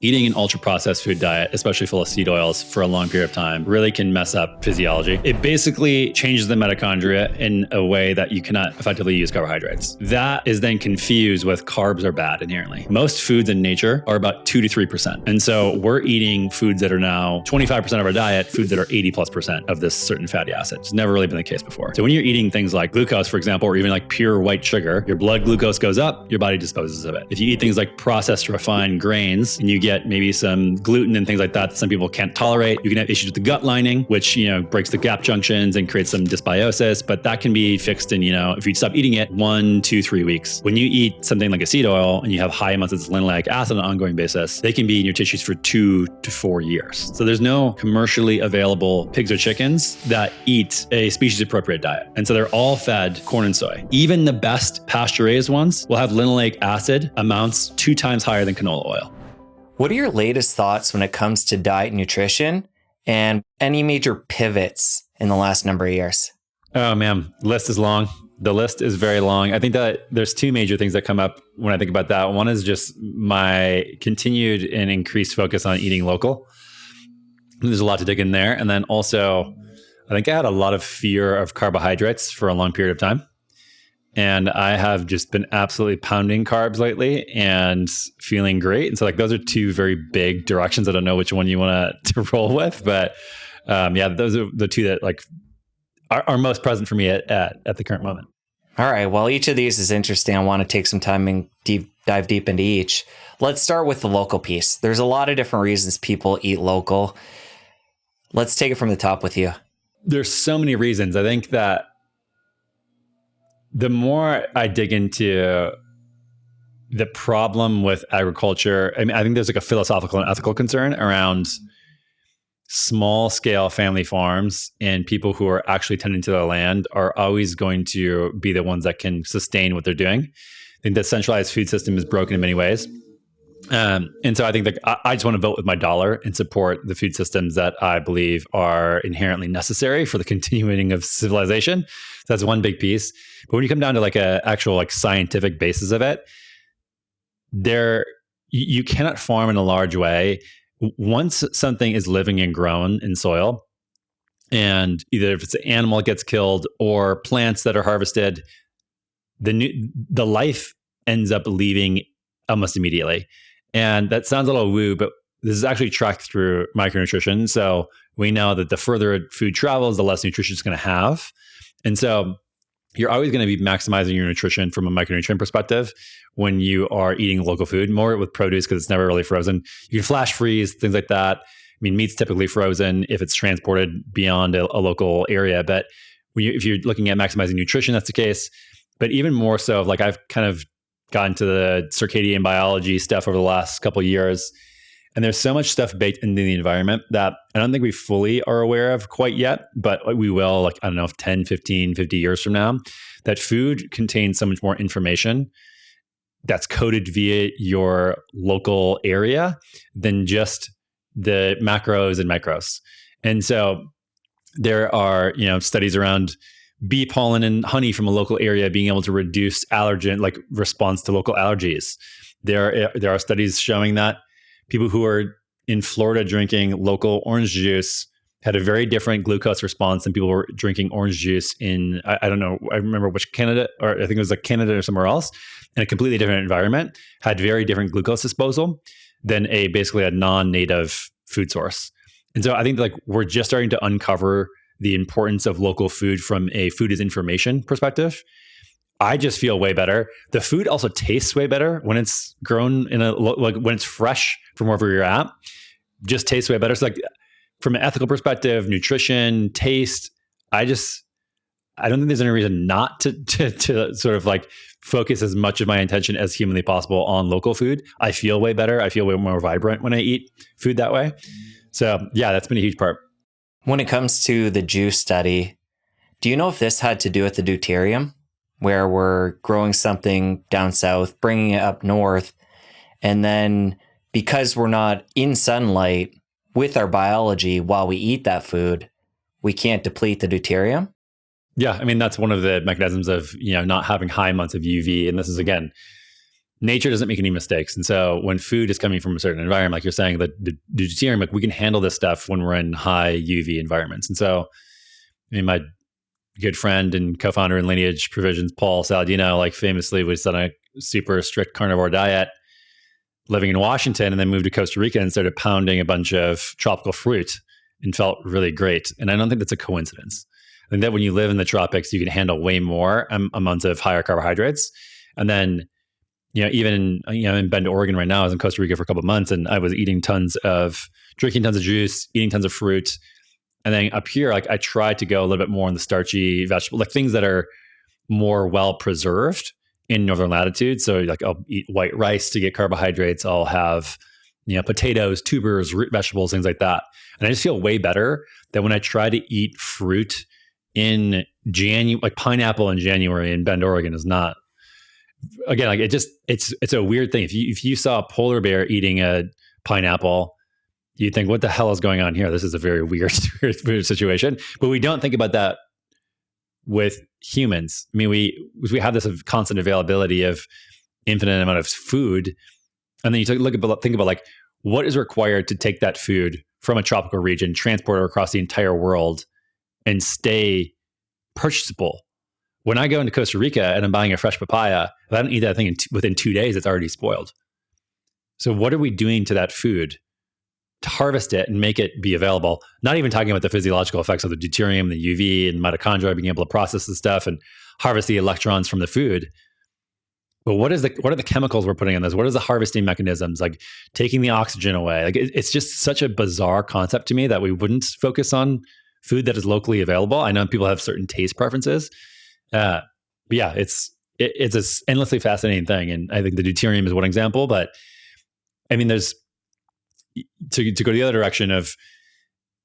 Eating an ultra processed food diet, especially full of seed oils for a long period of time, really can mess up physiology. It basically changes the mitochondria in a way that you cannot effectively use carbohydrates. That is then confused with carbs are bad inherently. Most foods in nature are about 2 to 3%. And so we're eating foods that are now 25% of our diet, foods that are 80+% of this certain fatty acid. It's never really been the case before. So when you're eating things like glucose, for example, or even like pure white sugar, your blood glucose goes up, your body disposes of it. If you eat things like processed refined grains and you get maybe some gluten and things like that some people can't tolerate. You can have issues with the gut lining, which, breaks the gap junctions and creates some dysbiosis, but that can be fixed in, if you stop eating it 1, 2, 3 weeks. When you eat something like a seed oil and you have high amounts of linoleic acid on an ongoing basis, they can be in your tissues for 2 to 4 years. So there's no commercially available pigs or chickens that eat a species appropriate diet. And so they're all fed corn and soy. Even the best pasture raised ones will have linoleic acid amounts 2 times higher than canola oil. What are your latest thoughts when it comes to diet and nutrition and any major pivots in the last number of years? Oh man, list is long. The list is very long. I think that there's 2 major things that come up when I think about that. One is just my continued and increased focus on eating local. There's a lot to dig in there. And then also, I think I had a lot of fear of carbohydrates for a long period of time. And I have just been absolutely pounding carbs lately and feeling great. And so those are 2 very big directions. I don't know which one you want to roll with, but those are the 2 that are most present for me at the current moment. All right. Well, each of these is interesting. I want to take some time and dive deep into each. Let's start with the local piece. There's a lot of different reasons people eat local. Let's take it from the top with you. There's so many reasons. I think that the more I dig into the problem with agriculture, I think there's a philosophical and ethical concern around small scale family farms, and people who are actually tending to the land are always going to be the ones that can sustain what they're doing. I think the centralized food system is broken in many ways. And so I think I just want to vote with my dollar and support the food systems that I believe are inherently necessary for the continuing of civilization. So that's one big piece. But when you come down to a actual scientific basis of it, you cannot farm in a large way. Once something is living and grown in soil, and either if it's an animal that gets killed or plants that are harvested, the life ends up leaving almost immediately. And that sounds a little woo, but this is actually tracked through micronutrition. So we know that the further food travels, the less nutrition it's going to have. And so you're always going to be maximizing your nutrition from a micronutrient perspective when you are eating local food, more with produce because it's never really frozen. You can flash freeze, things like that. Meat's typically frozen if it's transported beyond a local area. But if you're looking at maximizing nutrition, that's the case. But even more so, I've kind of gotten to the circadian biology stuff over the last couple of years. And there's so much stuff baked into the environment that I don't think we fully are aware of quite yet, but we will, 10, 15, 50 years from now, that food contains so much more information that's coded via your local area than just the macros and micros. And so there are, studies around bee pollen and honey from a local area being able to reduce allergen, response to local allergies. There are studies showing that people who are in Florida drinking local orange juice had a very different glucose response than people who were drinking orange juice in, I don't know, I remember which Canada, or I think it was Canada or somewhere else, in a completely different environment, had very different glucose disposal than basically a non-native food source. And so I think we're just starting to uncover the importance of local food from a food as information perspective. I just feel way better. The food also tastes way better when it's grown when it's fresh from wherever you're at. Just tastes way better. So from an ethical perspective, nutrition, taste, I don't think there's any reason not to sort of focus as much of my attention as humanly possible on local food. I feel way better. I feel way more vibrant when I eat food that way. So yeah, that's been a huge part. When it comes to the juice study, do you know if this had to do with the deuterium, where we're growing something down south, bringing it up north, and then because we're not in sunlight with our biology while we eat that food, we can't deplete the deuterium? Yeah, that's one of the mechanisms of not having high amounts of UV. And this is, again, nature doesn't make any mistakes. And so when food is coming from a certain environment, like you're saying, the deuterium, like we can handle this stuff when we're in high UV environments. And so, I mean, my good friend and co-founder in Lineage Provisions, Paul Saladino, like famously was on a super strict carnivore diet living in Washington, and then moved to Costa Rica and started pounding a bunch of tropical fruit and felt really great. And I don't think that's a coincidence. I think that when you live in the tropics, you can handle way more amounts of higher carbohydrates. And then, even in Bend, Oregon right now, I was in Costa Rica for a couple of months, and I was drinking tons of juice, eating tons of fruit. And then up here, like I tried to go a little bit more on the starchy vegetable, like things that are more well preserved in northern latitudes. So like I'll eat white rice to get carbohydrates. I'll have, potatoes, tubers, root vegetables, things like that. And I just feel way better than when I try to eat fruit in January, like pineapple in January in Bend, Oregon is not, again, like it's a weird thing. If you saw a polar bear eating a pineapple, you think, what the hell is going on here? This is a very weird situation. But we don't think about that with humans. I mean, we have this constant availability of infinite amount of food. And then you think about like, what is required to take that food from a tropical region, transport it across the entire world, and stay purchasable. When I go into Costa Rica and I'm buying a fresh papaya, if I don't eat that thing within 2 days, it's already spoiled. So what are we doing to that food to harvest it and make it be available? Not even talking about the physiological effects of the deuterium, the UV, and mitochondria being able to process the stuff and harvest the electrons from the food. But what are the chemicals we're putting in this? What is the harvesting mechanisms? Like taking the oxygen away? Like it's just such a bizarre concept to me that we wouldn't focus on food that is locally available. I know people have certain taste preferences. But yeah, it's an endlessly fascinating thing. And I think the deuterium is one example, but I mean, there's to go the other direction of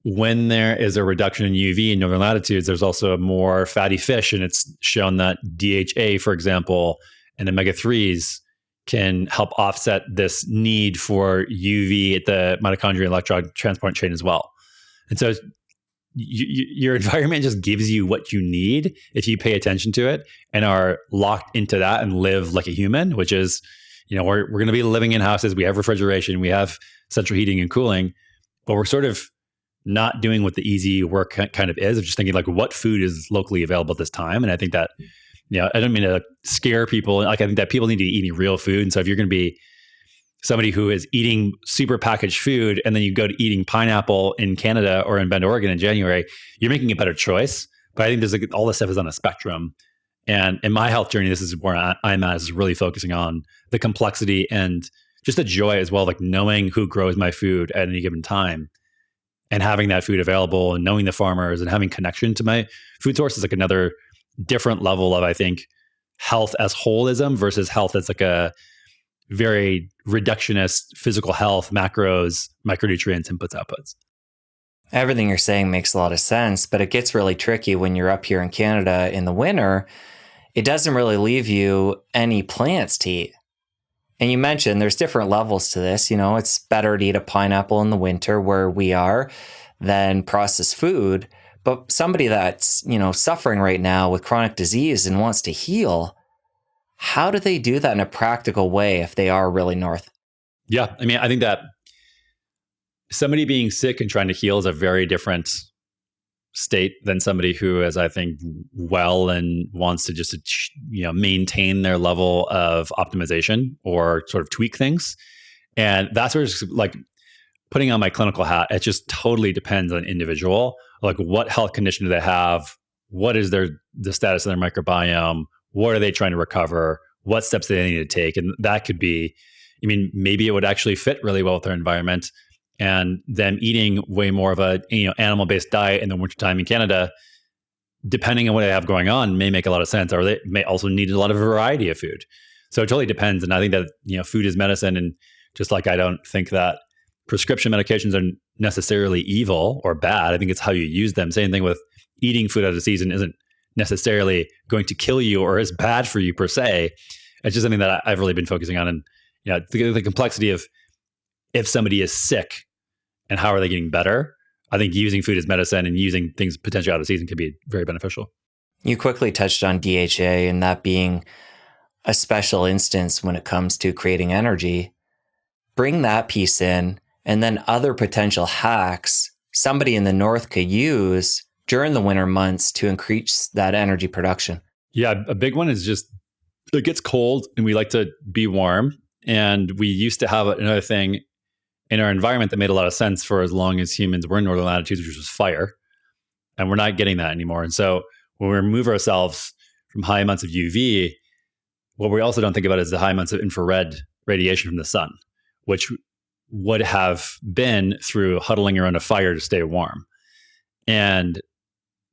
when there is a reduction in UV in northern latitudes, there's also more fatty fish. And it's shown that DHA, for example, and omega-3s can help offset this need for UV at the mitochondria electron transport chain as well. And so your environment just gives you what you need if you pay attention to it and are locked into that and live like a human, which is, we're going to be living in houses. We have refrigeration, we have central heating and cooling, but we're sort of not doing what the easy work kind of is, of just thinking like what food is locally available at this time. And I think that, I don't mean to scare people. Like I think that people need to be eating real food. And so if you're going to be somebody who is eating super packaged food and then you go to eating pineapple in Canada or in Bend, Oregon in January, you're making a better choice. But I think there's all this stuff is on a spectrum. And in my health journey, this is where I'm at, is really focusing on the complexity and just the joy as well, like knowing who grows my food at any given time and having that food available and knowing the farmers and having connection to my food source is like another different level of, I think, health as holism versus health as like a very reductionist physical health, macros, micronutrients, inputs, outputs. Everything you're saying makes a lot of sense, but it gets really tricky when you're up here in Canada in the winter. It doesn't really leave you any plants to eat. And you mentioned there's different levels to this. It's better to eat a pineapple in the winter where we are than processed food. But somebody that's, suffering right now with chronic disease and wants to heal, how do they do that in a practical way if they are really north? Yeah. I mean, I think that somebody being sick and trying to heal is a very different state than somebody who is, I think, well and wants to just, maintain their level of optimization or sort of tweak things. And that's where it's like putting on my clinical hat. It just totally depends on an individual. Like what health condition do they have? What is the status of their microbiome? What are they trying to recover? What steps do they need to take? And that could be, maybe it would actually fit really well with their environment. And them eating way more of a animal-based diet in the wintertime in Canada, depending on what they have going on, may make a lot of sense. Or they may also need a lot of variety of food. So it totally depends. And I think that food is medicine. And just like I don't think that prescription medications are necessarily evil or bad. I think it's how you use them. Same thing with eating food out of season isn't necessarily going to kill you or is bad for you per se. It's just something that I've really been focusing on. And the complexity of if somebody is sick and how are they getting better, I think using food as medicine and using things potentially out of season can be very beneficial. You quickly touched on DHA and that being a special instance when it comes to creating energy. Bring that piece in, and then other potential hacks somebody in the north could use during the winter months to increase that energy production. Yeah, a big one is just it gets cold and we like to be warm. And we used to have another thing in our environment that made a lot of sense for as long as humans were in northern latitudes, which was fire. And we're not getting that anymore. And so when we remove ourselves from high amounts of UV, what we also don't think about is the high amounts of infrared radiation from the sun, which would have been through huddling around a fire to stay warm. And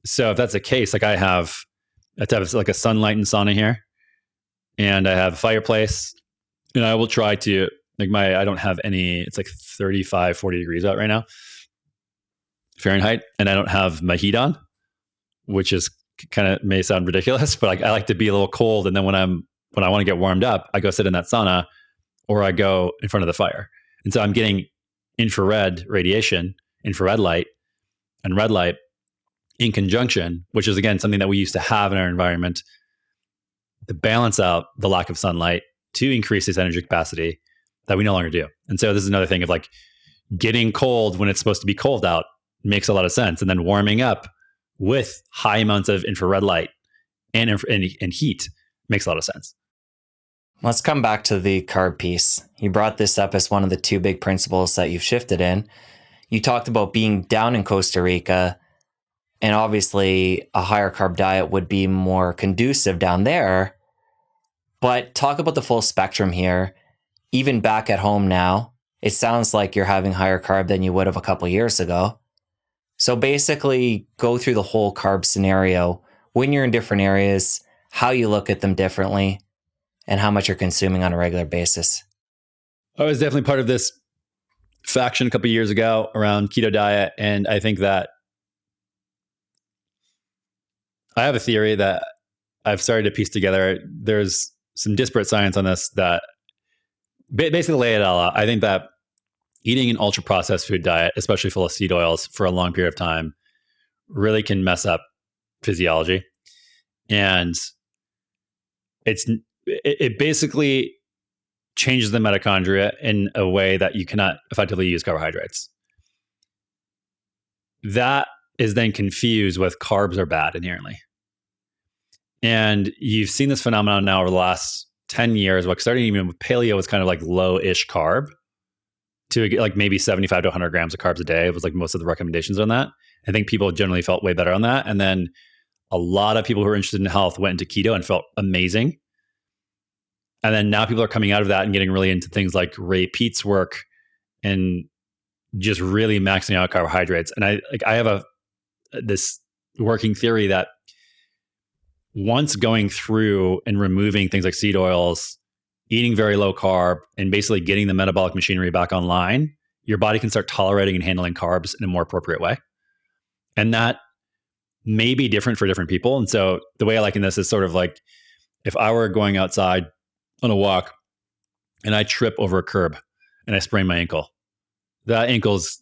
so if that's the case, like I have like a sunlight and sauna here, and I have a fireplace, and I will try to I don't have any, it's like 35, 40 degrees out right now, Fahrenheit, and I don't have my heat on, which is kind of may sound ridiculous, but I like to be a little cold. And then when I want to get warmed up, I go sit in that sauna or I go in front of the fire. And so I'm getting infrared radiation, infrared light and red light in conjunction, which is again, something that we used to have in our environment to balance out the lack of sunlight to increase this energy capacity that we no longer do. And so this is another thing of like getting cold when it's supposed to be cold out makes a lot of sense. And then warming up with high amounts of infrared light and heat makes a lot of sense. Let's come back to the carb piece. You brought this up as one of the two big principles that you've shifted in. You talked about being down in Costa Rica, and obviously a higher carb diet would be more conducive down there. But talk about the full spectrum here. Even back at home now, it sounds like you're having higher carb than you would have a couple years ago. So basically go through the whole carb scenario when you're in different areas, how you look at them differently, and how much you're consuming on a regular basis. I was definitely part of this faction a couple of years ago around keto diet. And I think that I have a theory that I've started to piece together. There's some disparate science on this that basically lay it all out. I think that eating an ultra processed food diet, especially full of seed oils for a long period of time, really can mess up physiology. And it basically changes the mitochondria in a way that you cannot effectively use carbohydrates. That is then confused with carbs are bad inherently. And you've seen this phenomenon now over the last 10 years, like starting even with paleo was kind of like low-ish carb to get like maybe 75 to 100 grams of carbs a day. It was like most of the recommendations on that. I think people generally felt way better on that. And then a lot of people who are interested in health went into keto and felt amazing. And then now people are coming out of that and getting really into things like Ray Peat's work and just really maxing out carbohydrates. And I have this working theory that once going through and removing things like seed oils, eating very low carb, and basically getting the metabolic machinery back online, your body can start tolerating and handling carbs in a more appropriate way. And that may be different for different people. And so the way I liken this is sort of like if I were going outside on a walk and I trip over a curb and I sprain my ankle, that ankle's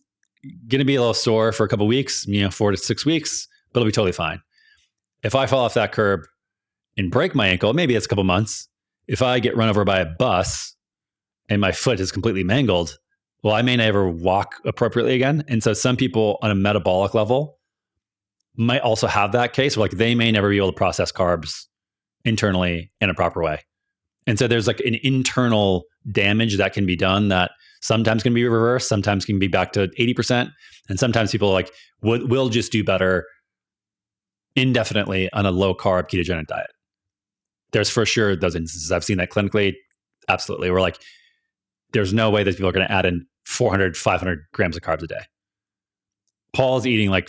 going to be a little sore for a couple of weeks, 4 to 6 weeks, but it'll be totally fine. If I fall off that curb and break my ankle, maybe it's a couple months. If I get run over by a bus and my foot is completely mangled, well, I may never walk appropriately again. And so some people on a metabolic level might also have that case where like they may never be able to process carbs internally in a proper way. And so there's like an internal damage that can be done that sometimes can be reversed, sometimes can be back to 80%. And sometimes people like will just do better indefinitely on a low carb ketogenic diet. There's for sure those instances. I've seen that clinically. Absolutely. We're like, there's no way that people are going to add in 400, 500 grams of carbs a day. Paul's eating like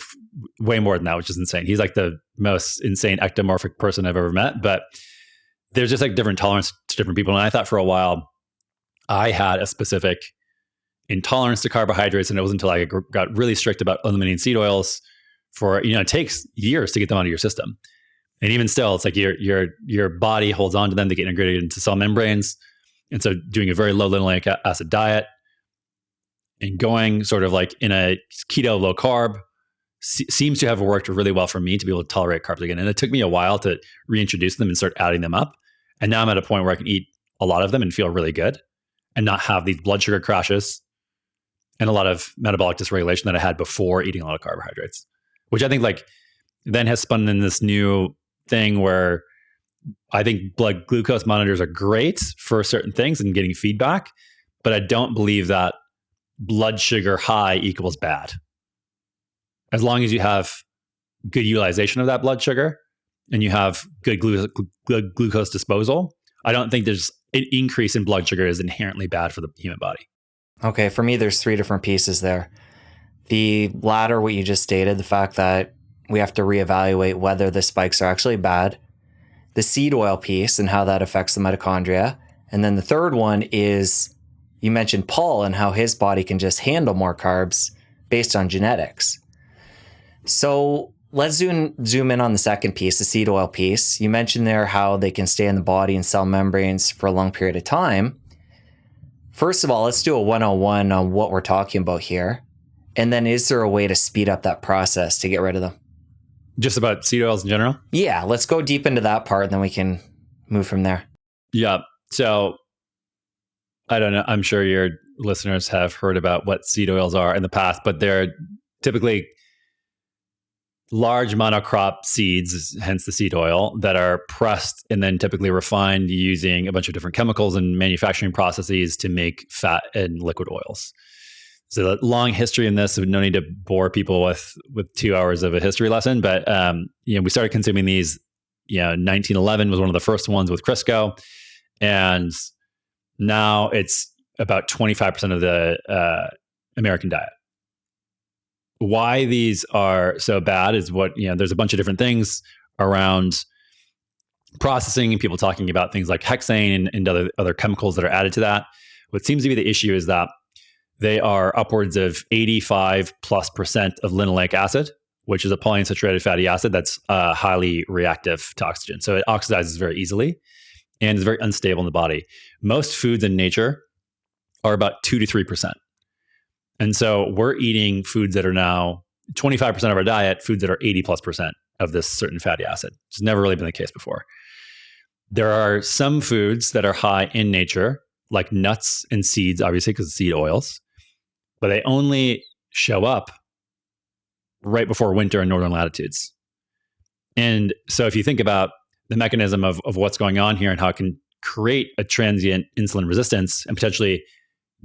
way more than that, which is insane. He's like the most insane ectomorphic person I've ever met. But there's just like different tolerance to different people. And I thought for a while I had a specific intolerance to carbohydrates. And it wasn't until I got really strict about eliminating seed oils for, it takes years to get them out of your system. And even still, it's like your body holds on to them. They get integrated into cell membranes. And so doing a very low linoleic acid diet and going sort of like in a keto low carb seems to have worked really well for me to be able to tolerate carbs again. And it took me a while to reintroduce them and start adding them up. And now I'm at a point where I can eat a lot of them and feel really good and not have these blood sugar crashes and a lot of metabolic dysregulation that I had before eating a lot of carbohydrates, which I think like then has spun in this new thing where I think blood glucose monitors are great for certain things and getting feedback, but I don't believe that blood sugar high equals bad. As long as you have good utilization of that blood sugar and you have good glucose disposal, I don't think there's an increase in blood sugar is inherently bad for the human body. Okay, for me, there's three different pieces there. The latter, what you just stated, the fact that we have to reevaluate whether the spikes are actually bad, the seed oil piece and how that affects the mitochondria. And then the third one is you mentioned Paul and how his body can just handle more carbs based on genetics. So let's zoom in on the second piece, the seed oil piece. You mentioned there how they can stay in the body and cell membranes for a long period of time. First of all, let's do a 101 on what we're talking about here. And then is there a way to speed up that process to get rid of them? Just about seed oils in general? Yeah, let's go deep into that part and then we can move from there. Yeah. So I don't know. I'm sure your listeners have heard about what seed oils are in the past, but they're typically large monocrop seeds, hence the seed oil, that are pressed and then typically refined using a bunch of different chemicals and manufacturing processes to make fat and liquid oils. So a long history in this, so no need to bore people with 2 hours of a history lesson, but we started consuming these, 1911 was one of the first ones with Crisco, and now it's about 25% of the American diet. Why these are so bad is there's a bunch of different things around processing and people talking about things like hexane and other chemicals that are added to that. What seems to be the issue is that they are upwards of 85+% of linoleic acid, which is a polyunsaturated fatty acid that's highly reactive to oxygen. So it oxidizes very easily and is very unstable in the body. Most foods in nature are about 2 to 3%. And so we're eating foods that are now 25% of our diet, foods that are 80+% of this certain fatty acid. It's never really been the case before. There are some foods that are high in nature, like nuts and seeds, obviously, because of seed oils, but they only show up right before winter in northern latitudes. And so if you think about the mechanism of what's going on here and how it can create a transient insulin resistance and potentially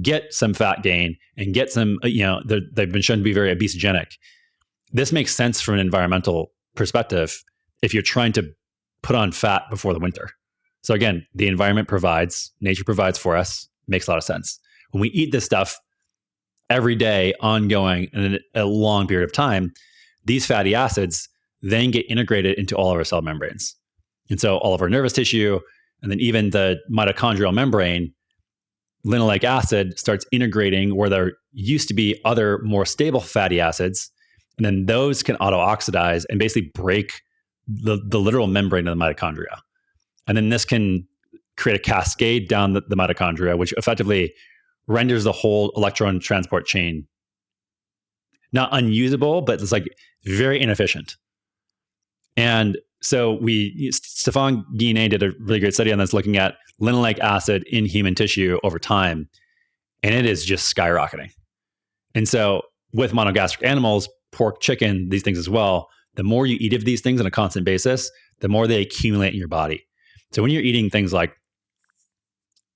get some fat gain and get some, they've been shown to be very obesogenic. This makes sense from an environmental perspective if you're trying to put on fat before the winter. So again, the environment provides, nature provides for us, makes a lot of sense. When we eat this stuff every day, ongoing, and a long period of time, these fatty acids then get integrated into all of our cell membranes. And so all of our nervous tissue, and then even the mitochondrial membrane, linoleic acid starts integrating where there used to be other more stable fatty acids, and then those can auto-oxidize and basically break the literal membrane of the mitochondria. And then this can create a cascade down the mitochondria, which effectively renders the whole electron transport chain not unusable, but it's like very inefficient. And so Stefan Guyenet did a really great study on this, looking at linoleic acid in human tissue over time, and it is just skyrocketing. And so with monogastric animals, pork, chicken, these things as well, the more you eat of these things on a constant basis, the more they accumulate in your body. So when you're eating things like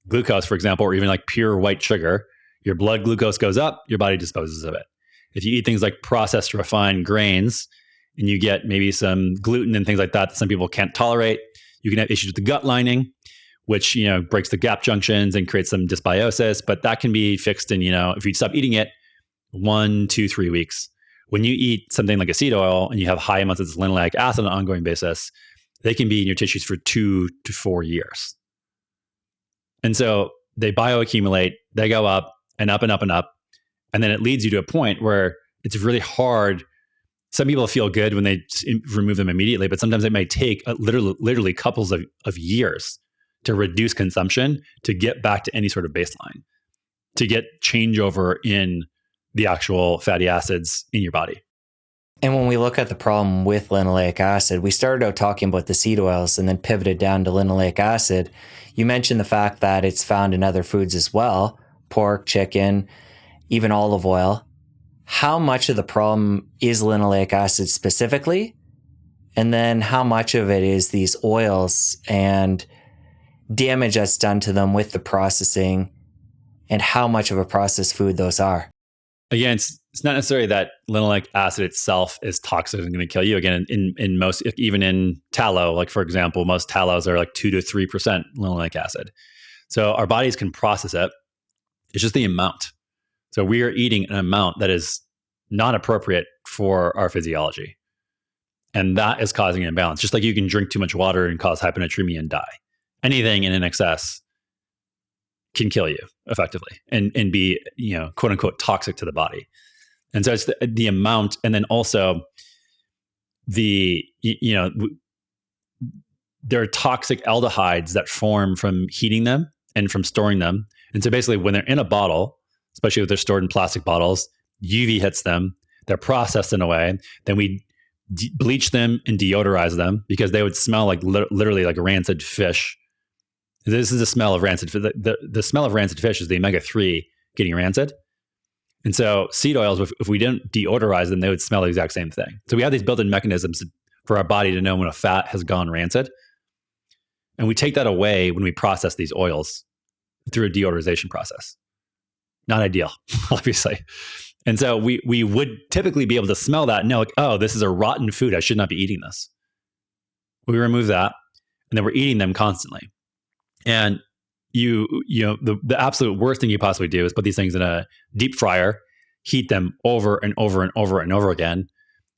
glucose, for example, or even like pure white sugar, your blood glucose goes up, your body disposes of it. If you eat things like processed refined grains and you get maybe some gluten and things like that some people can't tolerate, you can have issues with the gut lining, which breaks the gap junctions and creates some dysbiosis, but that can be fixed in, if you stop eating it 1, 2, 3 weeks. When you eat something like a seed oil and you have high amounts of this linoleic acid on an ongoing basis, they can be in your tissues for 2 to 4 years. And so they bioaccumulate, they go up and up and up and up. And then it leads you to a point where it's really hard. Some people feel good when they remove them immediately, but sometimes it may take literally couples of years to reduce consumption to get back to any sort of baseline, to get changeover in the actual fatty acids in your body. And when we look at the problem with linoleic acid, we started out talking about the seed oils and then pivoted down to linoleic acid. You mentioned the fact that it's found in other foods as well, pork, chicken, even olive oil. How much of the problem is linoleic acid specifically? And then how much of it is these oils and damage that's done to them with the processing, and how much of a processed food those are? Again, it's not necessarily that linoleic acid itself is toxic and going to kill you. Again, in most, even in tallow, like for example, most tallows are like 2 to 3% linoleic acid. So our bodies can process it. It's just the amount. So we are eating an amount that is not appropriate for our physiology. And that is causing an imbalance. Just like you can drink too much water and cause hyponatremia and die. Anything in an excess can kill you effectively and be, quote unquote, toxic to the body. And so it's the amount. And then also there are toxic aldehydes that form from heating them and from storing them. And so basically when they're in a bottle, especially if they're stored in plastic bottles, UV hits them, they're processed in a way, then we bleach them and deodorize them because they would smell like literally like rancid fish. This is the smell of rancid. The smell of rancid fish is the omega-3 getting rancid. And so seed oils, if we didn't deodorize them, they would smell the exact same thing. So we have these built-in mechanisms for our body to know when a fat has gone rancid. And we take that away when we process these oils through a deodorization process. Not ideal, obviously. And so we would typically be able to smell that and know, like, oh, this is a rotten food. I should not be eating this. We remove that, and then we're eating them constantly. And the absolute worst thing you possibly do is put these things in a deep fryer, heat them over and over and over and over again,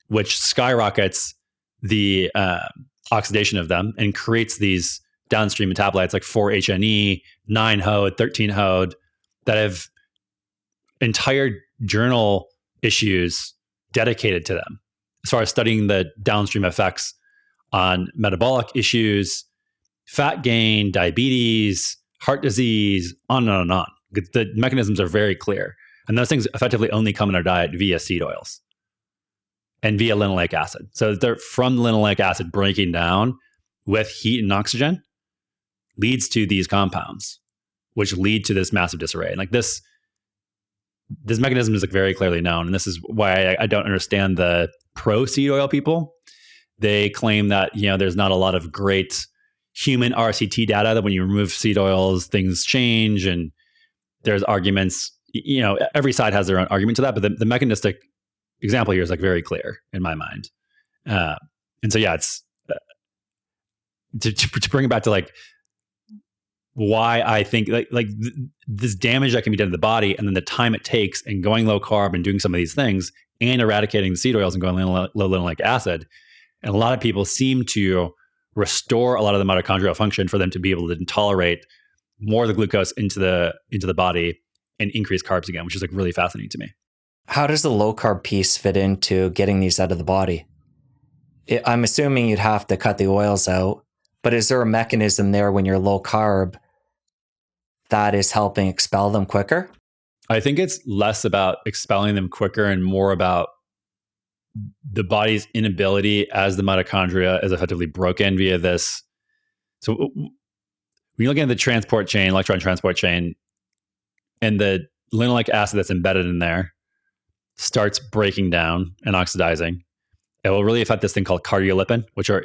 which skyrockets the oxidation of them and creates these downstream metabolites like 4-HNE, 9-HOD, 13-HOD that have entire journal issues dedicated to them as far as studying the downstream effects on metabolic issues, fat gain, diabetes, heart disease, on and on and on. The mechanisms are very clear. And those things effectively only come in our diet via seed oils and via linoleic acid. So they're from linoleic acid breaking down with heat and oxygen leads to these compounds, which lead to this massive disarray. And like this mechanism is like very clearly known. And this is why I don't understand the pro seed oil people. They claim that, there's not a lot of great human RCT data, that when you remove seed oils, things change. And there's arguments, every side has their own argument to that. But the mechanistic example here is like very clear in my mind. And so, yeah, it's to bring it back to like why I think this damage that can be done to the body, and then the time it takes and going low carb and doing some of these things and eradicating the seed oils and going low linoleic acid. And a lot of people seem to restore a lot of the mitochondrial function for them to be able to tolerate more of the glucose into the body and increase carbs again, which is like really fascinating to me. How does the low carb piece fit into getting these out of the body? I'm assuming you'd have to cut the oils out, but is there a mechanism there when you're low carb that is helping expel them quicker? I think it's less about expelling them quicker and more about the body's inability, as the mitochondria is effectively broken via this. So when you look at the transport chain, electron transport chain, and the linoleic acid that's embedded in there starts breaking down and oxidizing, it will really affect this thing called cardiolipin, which are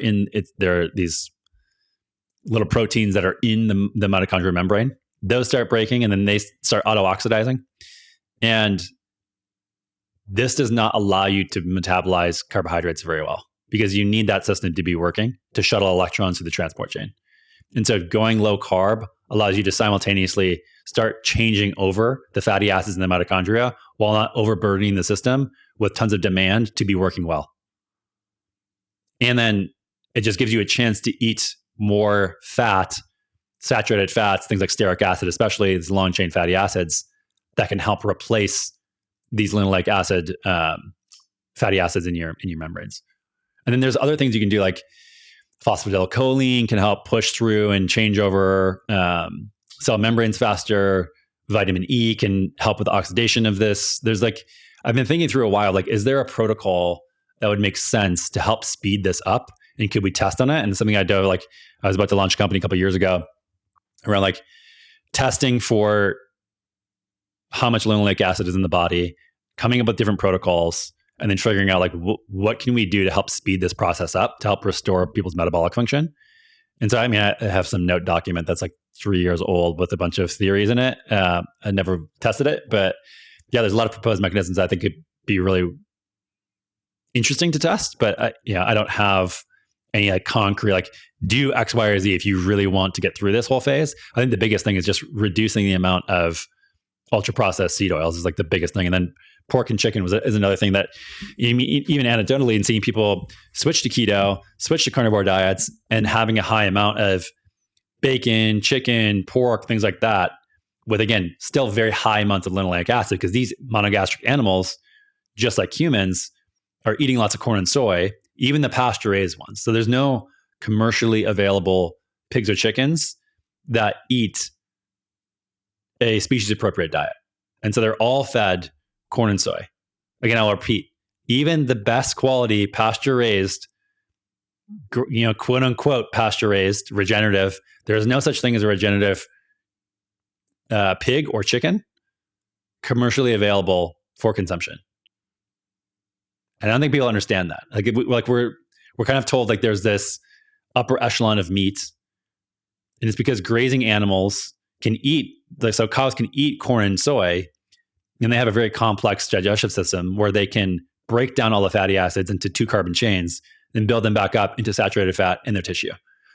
there are these little proteins that are in the mitochondrial membrane. Those start breaking, and then they start auto-oxidizing. And this does not allow you to metabolize carbohydrates very well, because you need that system to be working to shuttle electrons through the transport chain. And so going low carb allows you to simultaneously start changing over the fatty acids in the mitochondria while not overburdening the system with tons of demand to be working well. And then it just gives you a chance to eat more fat, saturated fats, things like stearic acid, especially these long chain fatty acids that can help replace these linoleic acid fatty acids in your membranes. And then there's other things you can do, like phosphatidylcholine can help push through and change over cell membranes faster. Vitamin E can help with the oxidation of this. There's I've been thinking through a while, is there a protocol that would make sense to help speed this up? And could we test on it? And something I do, like I was about to launch a company a couple of years ago around like testing for how much linoleic acid is in the body, coming up with different protocols, and then figuring out like what can we do to help speed this process up to help restore people's metabolic function. And so, I mean, I have some note document that's like 3 years old with a bunch of theories in it. I never tested it, but yeah, there's a lot of proposed mechanisms that I think could be really interesting to test. But I don't have any like concrete, like do X, Y, or Z if you really want to get through this whole phase. I think the biggest thing is just reducing the amount of ultra processed seed oils is like the biggest thing. And then pork and chicken is another thing that even anecdotally, and seeing people switch to keto, switch to carnivore diets, and having a high amount of bacon, chicken, pork, things like that, with again, still very high amounts of linoleic acid, because these monogastric animals, just like humans, are eating lots of corn and soy, even the pasture raised ones. So there's no commercially available pigs or chickens that eat a species appropriate diet. And so they're all fed corn and soy. Again, I'll repeat, even the best quality pasture raised, quote unquote, pasture raised, regenerative, there is no such thing as a regenerative pig or chicken commercially available for consumption. And I don't think people understand that. Like we're kind of told like there's this upper echelon of meat, and it's because grazing animals can eat, so cows can eat corn and soy, and they have a very complex digestive system where they can break down all the fatty acids into 2 carbon chains and build them back up into saturated fat in their tissue.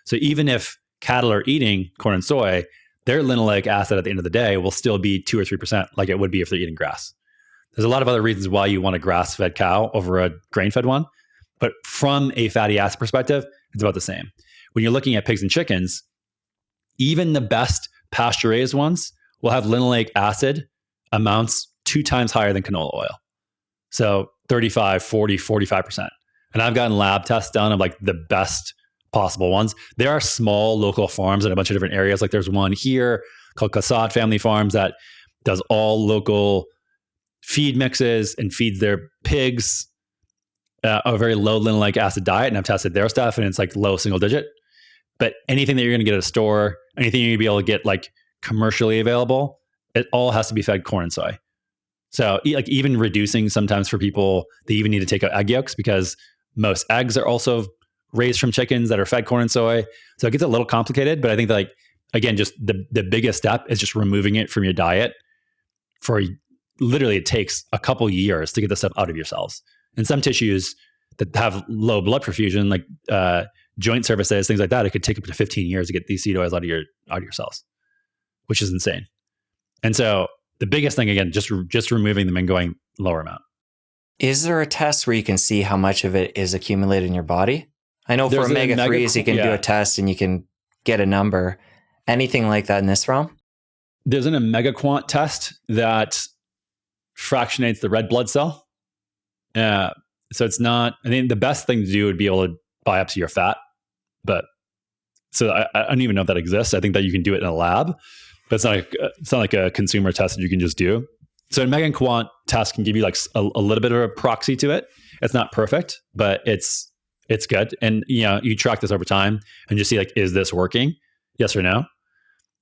So even if cattle are eating corn and soy, their linoleic acid at the end of the day will still be 2 or 3% like it would be if they're eating grass. There's a lot of other reasons why you want a grass-fed cow over a grain-fed one, but from a fatty acid perspective, it's about the same. When you're looking at pigs and chickens, even the best pasture-raised ones will have linoleic acid amounts 2 times higher than canola oil. So 35, 40, 45%. And I've gotten lab tests done of like the best possible ones. There are small local farms in a bunch of different areas. Like there's one here called Cassat Family Farms that does all local feed mixes and feeds their pigs a very low linoleic acid diet. And I've tested their stuff and it's like low single digit. But anything that you're going to get at a store, anything you're going to be able to get like commercially available, it all has to be fed corn and soy. So like even reducing sometimes for people, they even need to take out egg yolks because most eggs are also raised from chickens that are fed corn and soy. So it gets a little complicated, but I think that like, again, just the biggest step is just removing it from your diet. For literally, it takes a couple years to get this stuff out of your cells. And some tissues that have low blood perfusion, like joint surfaces, things like that, it could take up to 15 years to get these seed oils out of your cells, which is insane. And so the biggest thing, again, just removing them and going lower amount. Is there a test where you can see how much of it is accumulated in your body? I know for omega-3s, you can do a test and you can get a number. Anything like that in this realm? There's an OmegaQuant test that fractionates the red blood cell. So it's not, I think the best thing to do would be able to biopsy your fat. But so I don't even know if that exists. I think that you can do it in a lab, but it's not like a consumer test that you can just do. So an OmegaQuant test can give you like a little bit of a proxy to it. It's not perfect, but it's good. And you track this over time and just see like, is this working? Yes or no?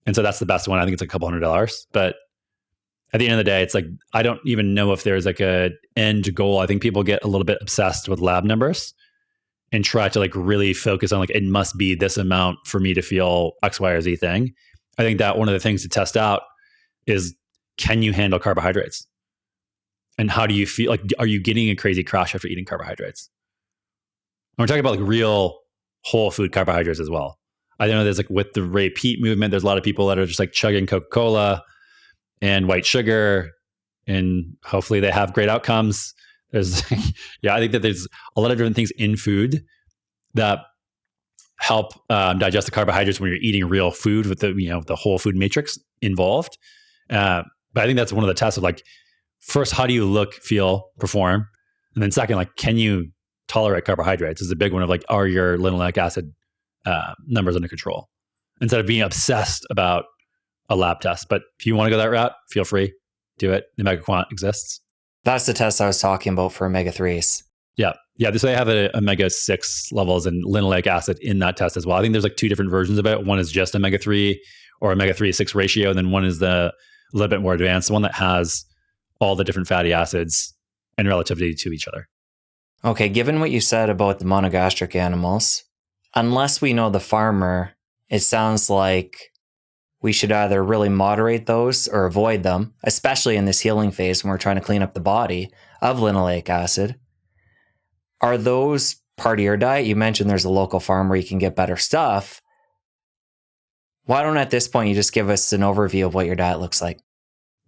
And so that's the best one. I think it's a couple $100, but at the end of the day, it's like, I don't even know if there's like a end goal. I think people get a little bit obsessed with lab numbers and try to like really focus on like, it must be this amount for me to feel X, Y, or Z thing. I think that one of the things to test out is, can you handle carbohydrates? And how do you feel? Like, are you getting a crazy crash after eating carbohydrates? And we're talking about like real whole food carbohydrates as well. I know there's like with the repeat movement, there's a lot of people that are just like chugging Coca-Cola and white sugar, and hopefully they have great outcomes. There's, I think that there's a lot of different things in food that help digest the carbohydrates when you're eating real food with the whole food matrix involved. But I think that's one of the tests of like, first, how do you look, feel, perform? And then second, like, can you tolerate carbohydrates? Is a big one of like, are your linoleic acid numbers under control? Instead of being obsessed about a lab test. But if you want to go that route, feel free, do it. The OmegaQuant exists. That's the test I was talking about for omega-3s. Yeah. Yeah, they have omega-6 levels and linoleic acid in that test as well. I think there's like two different versions of it. One is just omega-3 or omega-3 to 6 ratio. And then one is a little bit more advanced, one that has all the different fatty acids in relativity to each other. Okay, given what you said about the monogastric animals, unless we know the farmer, it sounds like we should either really moderate those or avoid them, especially in this healing phase when we're trying to clean up the body of linoleic acid. Are those part of your diet? You mentioned there's a local farm where you can get better stuff. Why don't at this point you just give us an overview of what your diet looks like?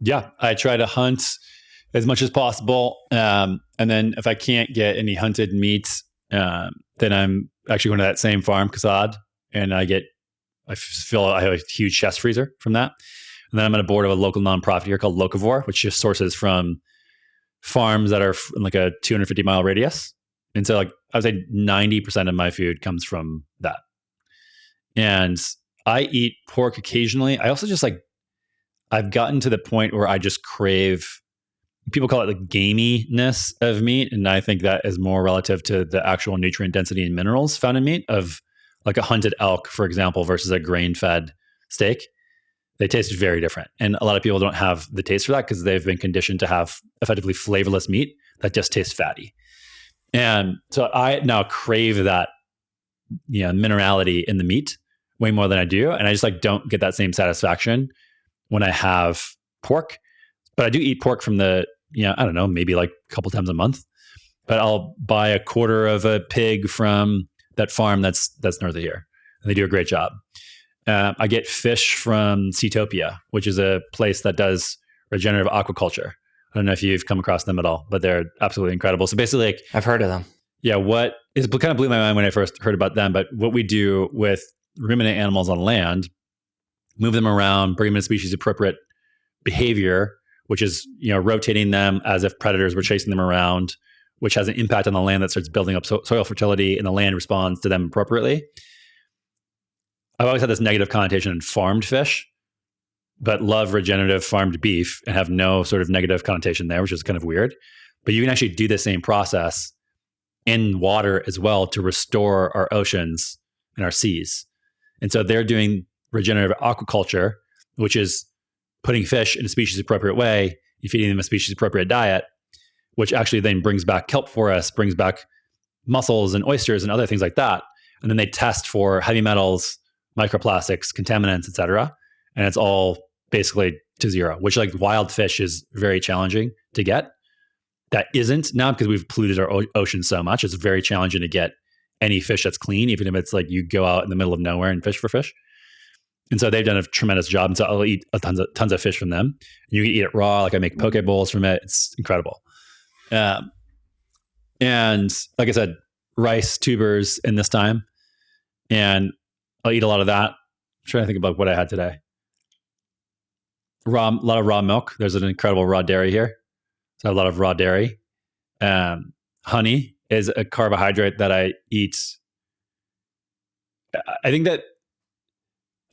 Yeah, I try to hunt as much as possible. And then if I can't get any hunted meat, then I'm actually going to that same farm, Casad, and I feel I have a huge chest freezer from that. And then I'm on a board of a local nonprofit here called Locavore, which just sources from farms that are in like a 250 mile radius. And so like I would say 90% of my food comes from that. And I eat pork occasionally. I also just I've gotten to the point where I just crave, people call it the gaminess of meat. And I think that is more relative to the actual nutrient density and minerals found in meat, of like a hunted elk, for example, versus a grain-fed steak. They taste very different. And a lot of people don't have the taste for that because they've been conditioned to have effectively flavorless meat that just tastes fatty. And so I now crave that, minerality in the meat way more than I do. And I just don't get that same satisfaction when I have pork. But I do eat pork from I don't know, maybe like a couple times a month. But I'll buy a quarter of a pig from that farm that's north of here. And they do a great job. I get fish from Seatopia, which is a place that does regenerative aquaculture. I don't know if you've come across them at all, but they're absolutely incredible. So basically, I've heard of them. Yeah, it kind of blew my mind when I first heard about them. But what we do with ruminant animals on land, move them around, bring them in species appropriate behavior, which is rotating them as if predators were chasing them around, which has an impact on the land that starts building up soil fertility, and the land responds to them appropriately. I've always had this negative connotation in farmed fish, but love regenerative farmed beef and have no sort of negative connotation there, which is kind of weird. But you can actually do the same process in water as well to restore our oceans and our seas. And so they're doing regenerative aquaculture, which is putting fish in a species appropriate way, you're feeding them a species appropriate diet, which actually then brings back kelp forests, brings back mussels and oysters and other things like that. And then they test for heavy metals, microplastics, contaminants, et cetera. And it's all basically to zero, which wild fish is very challenging to get. That isn't now because we've polluted our ocean so much. It's very challenging to get any fish that's clean, even if it's you go out in the middle of nowhere and fish for fish. And so they've done a tremendous job. And so I'll eat tons of fish from them. You can eat it raw. I make poke bowls from it. It's incredible. And like I said, rice, tubers in this time. And I'll eat a lot of that. I'm trying to think about what I had today. A lot of raw milk. There's an incredible raw dairy here. So I have a lot of raw dairy. Honey is a carbohydrate that I eat. I think that,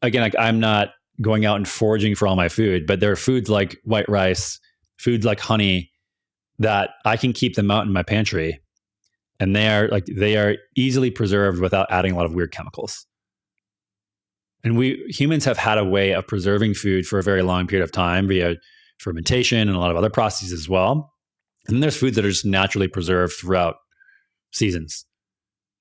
again, I'm not going out and foraging for all my food, but there are foods like white rice, foods like honey that I can keep them out in my pantry. And they are easily preserved without adding a lot of weird chemicals. And we humans have had a way of preserving food for a very long period of time via fermentation and a lot of other processes as well. And then there's foods that are just naturally preserved throughout seasons.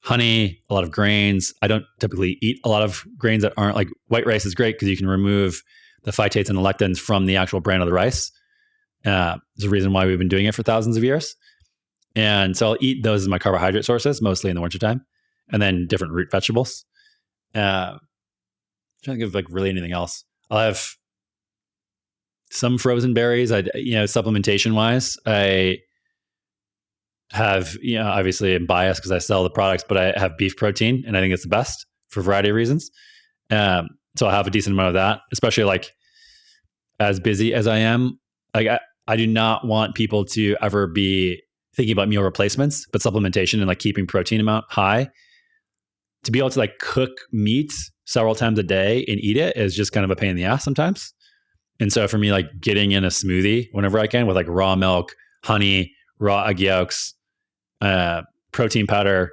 Honey, a lot of grains. I don't typically eat a lot of grains that aren't white rice is great because you can remove the phytates and the lectins from the actual bran of the rice. There's a reason why we've been doing it for thousands of years. And so I'll eat those as my carbohydrate sources, mostly in the wintertime, and then different root vegetables. I'm trying to think of really anything else. I'll have some frozen berries. Supplementation wise, I have, obviously I'm biased because I sell the products, but I have beef protein and I think it's the best for a variety of reasons. So I'll have a decent amount of that, especially as busy as I am. I do not want people to ever be thinking about meal replacements, but supplementation and keeping protein amount high. To be able to cook meat several times a day and eat it is just kind of a pain in the ass sometimes. And so for me, getting in a smoothie whenever I can with raw milk, honey, raw egg yolks, protein powder,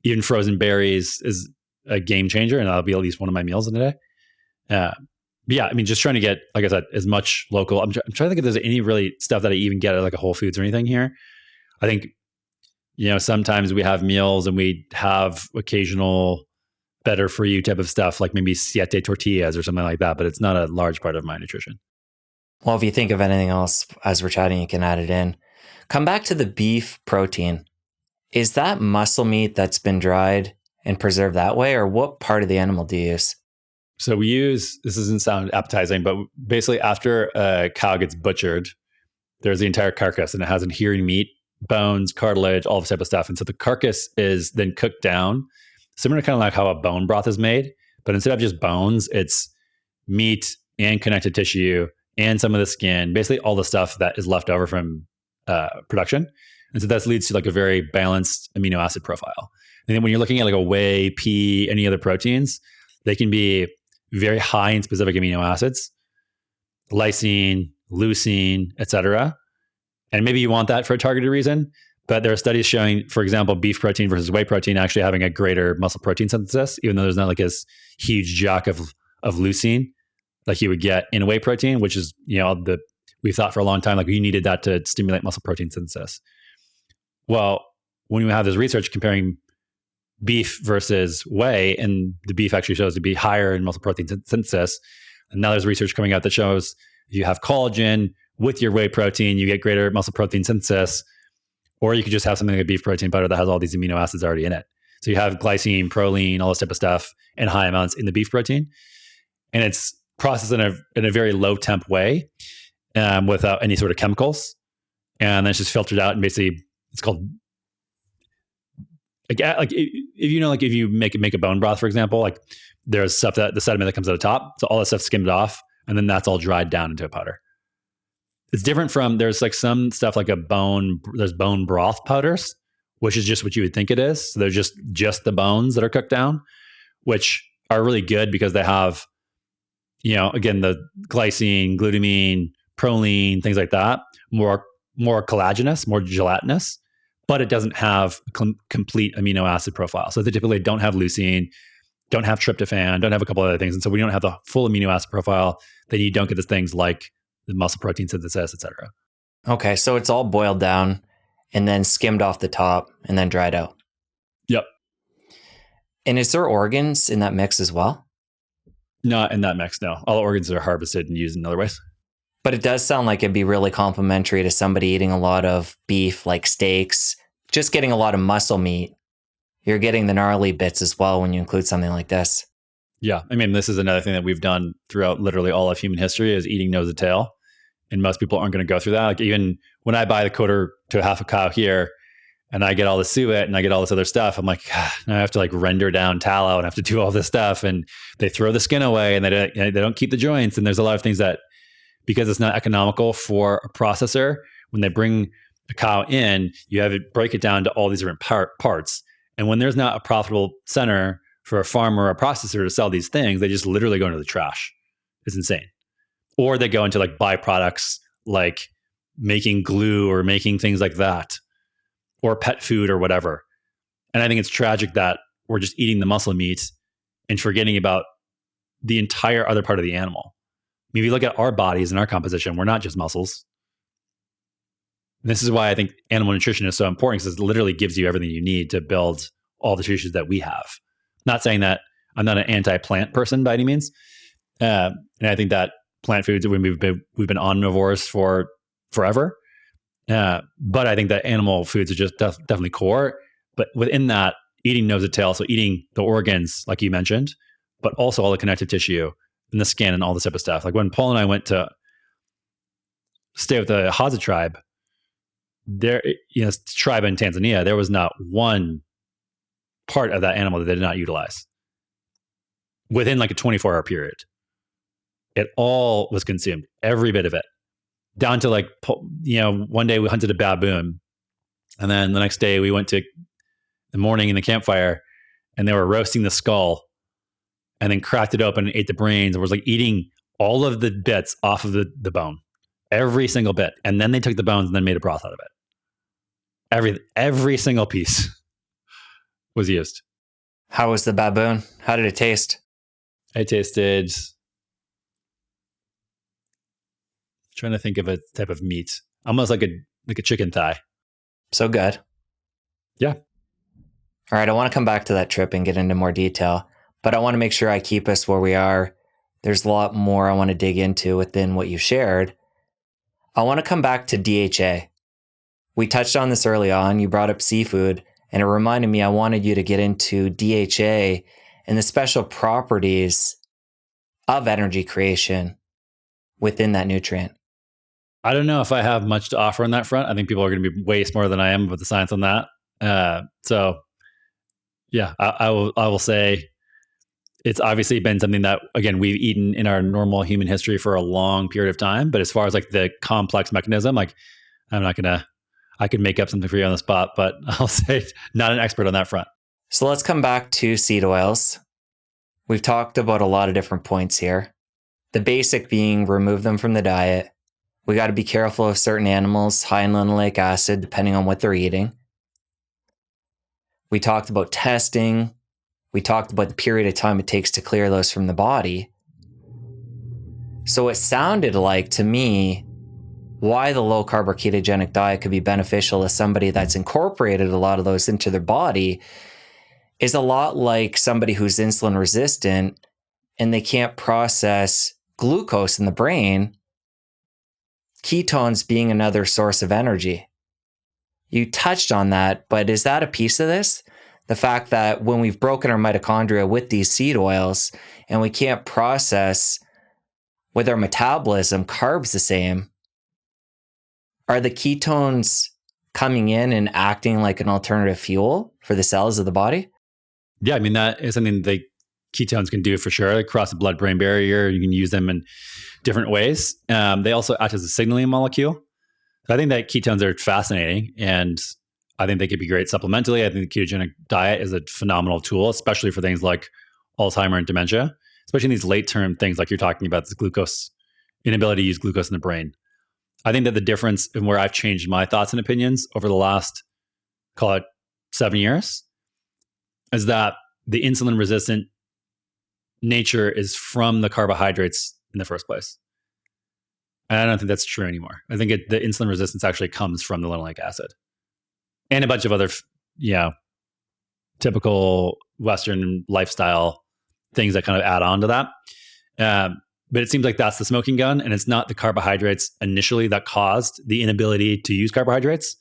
even frozen berries is a game changer, and that'll be at least one of my meals in a day. But yeah, I mean, just trying to get, like I said, as much local. I'm trying to think if there's any really stuff that I even get at like a Whole Foods or anything here. I think, sometimes we have meals and we have occasional better for you type of stuff, like maybe siete tortillas or something like that, but it's not a large part of my nutrition. Well, if you think of anything else as we're chatting, you can add it in. Come back to the beef protein. Is that muscle meat that's been dried and preserved that way, or what part of the animal do you use? So we use, this doesn't sound appetizing, but basically after a cow gets butchered, there's the entire carcass and it has adhering meat, bones, cartilage, all this type of stuff. And so the carcass is then cooked down, similar to kind of like how a bone broth is made, but instead of just bones, it's meat and connective tissue and some of the skin, basically all the stuff that is left over from production. And so that leads to like a very balanced amino acid profile. And then when you're looking at like a whey, pea, any other proteins, they can be very high in specific amino acids, lysine, leucine, etc. And maybe you want that for a targeted reason, but there are studies showing, for example, beef protein versus whey protein actually having a greater muscle protein synthesis, even though there's not like this huge jock of leucine like you would get in whey protein, which is, we thought for a long time, like you needed that to stimulate muscle protein synthesis. Well, when you have this research comparing beef versus whey, and the beef actually shows to be higher in muscle protein synthesis. And now there's research coming out that shows if you have collagen with your whey protein, you get greater muscle protein synthesis, or you could just have something like beef protein powder that has all these amino acids already in it. So you have glycine, proline, all this type of stuff in high amounts in the beef protein. And it's processed in a very low temp way without any sort of chemicals. And then it's just filtered out and basically it's called like if you make a bone broth, for example, like there's stuff that the sediment that comes out of the top. So all that stuff skimmed off and then that's all dried down into a powder. It's different from, there's like some stuff like there's bone broth powders, which is just what you would think it is. So they're just the bones that are cooked down, which are really good because they have, again, the glycine, glutamine, proline, things like that, more collagenous, more gelatinous, but it doesn't have a complete amino acid profile. So they typically don't have leucine, don't have tryptophan, don't have a couple other things. And so we don't have the full amino acid profile, then you don't get the things like the muscle protein synthesis, et cetera. Okay, so it's all boiled down and then skimmed off the top and then dried out. Yep. And is there organs in that mix as well? Not in that mix, no. All the organs are harvested and used in other ways. But it does sound like it'd be really complementary to somebody eating a lot of beef, like steaks, just getting a lot of muscle meat. You're getting the gnarly bits as well when you include something like this. Yeah. I mean, this is another thing that we've done throughout literally all of human history is eating nose to tail. And most people aren't going to go through that. Like even when I buy the quarter to half a cow here and I get all the suet and I get all this other stuff, I'm like, I have to like render down tallow and I have to do all this stuff. And they throw the skin away and they don't keep the joints. And there's a lot of things that, because it's not economical for a processor, when they bring a cow in, you have it break it down to all these different parts. And when there's not a profitable center for a farmer or a processor to sell these things, they just literally go into the trash. It's insane. Or they go into like byproducts, like making glue or making things like that, or pet food or whatever. And I think it's tragic that we're just eating the muscle meat and forgetting about the entire other part of the animal. I mean, if you look at our bodies and our composition, we're not just muscles. And this is why I think animal nutrition is so important, because it literally gives you everything you need to build all the tissues that we have. Not saying that I'm not an anti-plant person by any means. And I think that plant foods, we've been omnivores for forever. But I think that animal foods are just definitely core. But within that, eating nose to tail, so eating the organs, like you mentioned, but also all the connective tissue and the skin and all this type of stuff. Like when Paul and I went to stay with the Hadza tribe, tribe in Tanzania, there was not one part of that animal that they did not utilize within like a 24-hour period. It all was consumed, every bit of it, down to like, one day we hunted a baboon, and then the next day we went to the morning in the campfire, and they were roasting the skull, and then cracked it open and ate the brains, and was like eating all of the bits off of the bone, every single bit, and then they took the bones and then made a broth out of it. Every single piece. was used. How was the baboon? How did it taste? I tasted, trying to think of a type of meat, almost like a chicken thigh. So good. Yeah. All right, I want to come back to that trip and get into more detail, but I want to make sure I keep us where we are. There's a lot more I want to dig into within what you shared. I want to come back to DHA. We touched on this early on. You brought up seafood, and it reminded me I wanted you to get into DHA and the special properties of energy creation within that nutrient. I don't know if I have much to offer on that front. I think people are going to be way smarter than I am with the science on that. So yeah, I will say it's obviously been something that, again, we've eaten in our normal human history for a long period of time. But as far as like the complex mechanism, like I could make up something for you on the spot, but I'll say not an expert on that front. So let's come back to seed oils. We've talked about a lot of different points here. The basic being remove them from the diet. We got to be careful of certain animals high in linoleic acid, depending on what they're eating. We talked about testing. We talked about the period of time it takes to clear those from the body. So it sounded like to me why the low carb or ketogenic diet could be beneficial to somebody that's incorporated a lot of those into their body is a lot like somebody who's insulin resistant and they can't process glucose in the brain, ketones being another source of energy. You touched on that, but is that a piece of this? The fact that when we've broken our mitochondria with these seed oils and we can't process with our metabolism carbs the same, are the ketones coming in and acting like an alternative fuel for the cells of the body? Yeah, I mean, that is something the ketones can do for sure. They cross the blood-brain barrier. You can use them in different ways. They also act as a signaling molecule. So I think that ketones are fascinating, and I think they could be great supplementally. I think the ketogenic diet is a phenomenal tool, especially for things like Alzheimer and dementia, especially in these late-term things like you're talking about, this glucose, inability to use glucose in the brain. I think that the difference in where I've changed my thoughts and opinions over the last, call it 7 years, is that the insulin resistant nature is from the carbohydrates in the first place. And I don't think that's true anymore. I think the insulin resistance actually comes from the linoleic acid and a bunch of other, typical Western lifestyle things that kind of add on to that. But it seems like that's the smoking gun, and it's not the carbohydrates initially that caused the inability to use carbohydrates,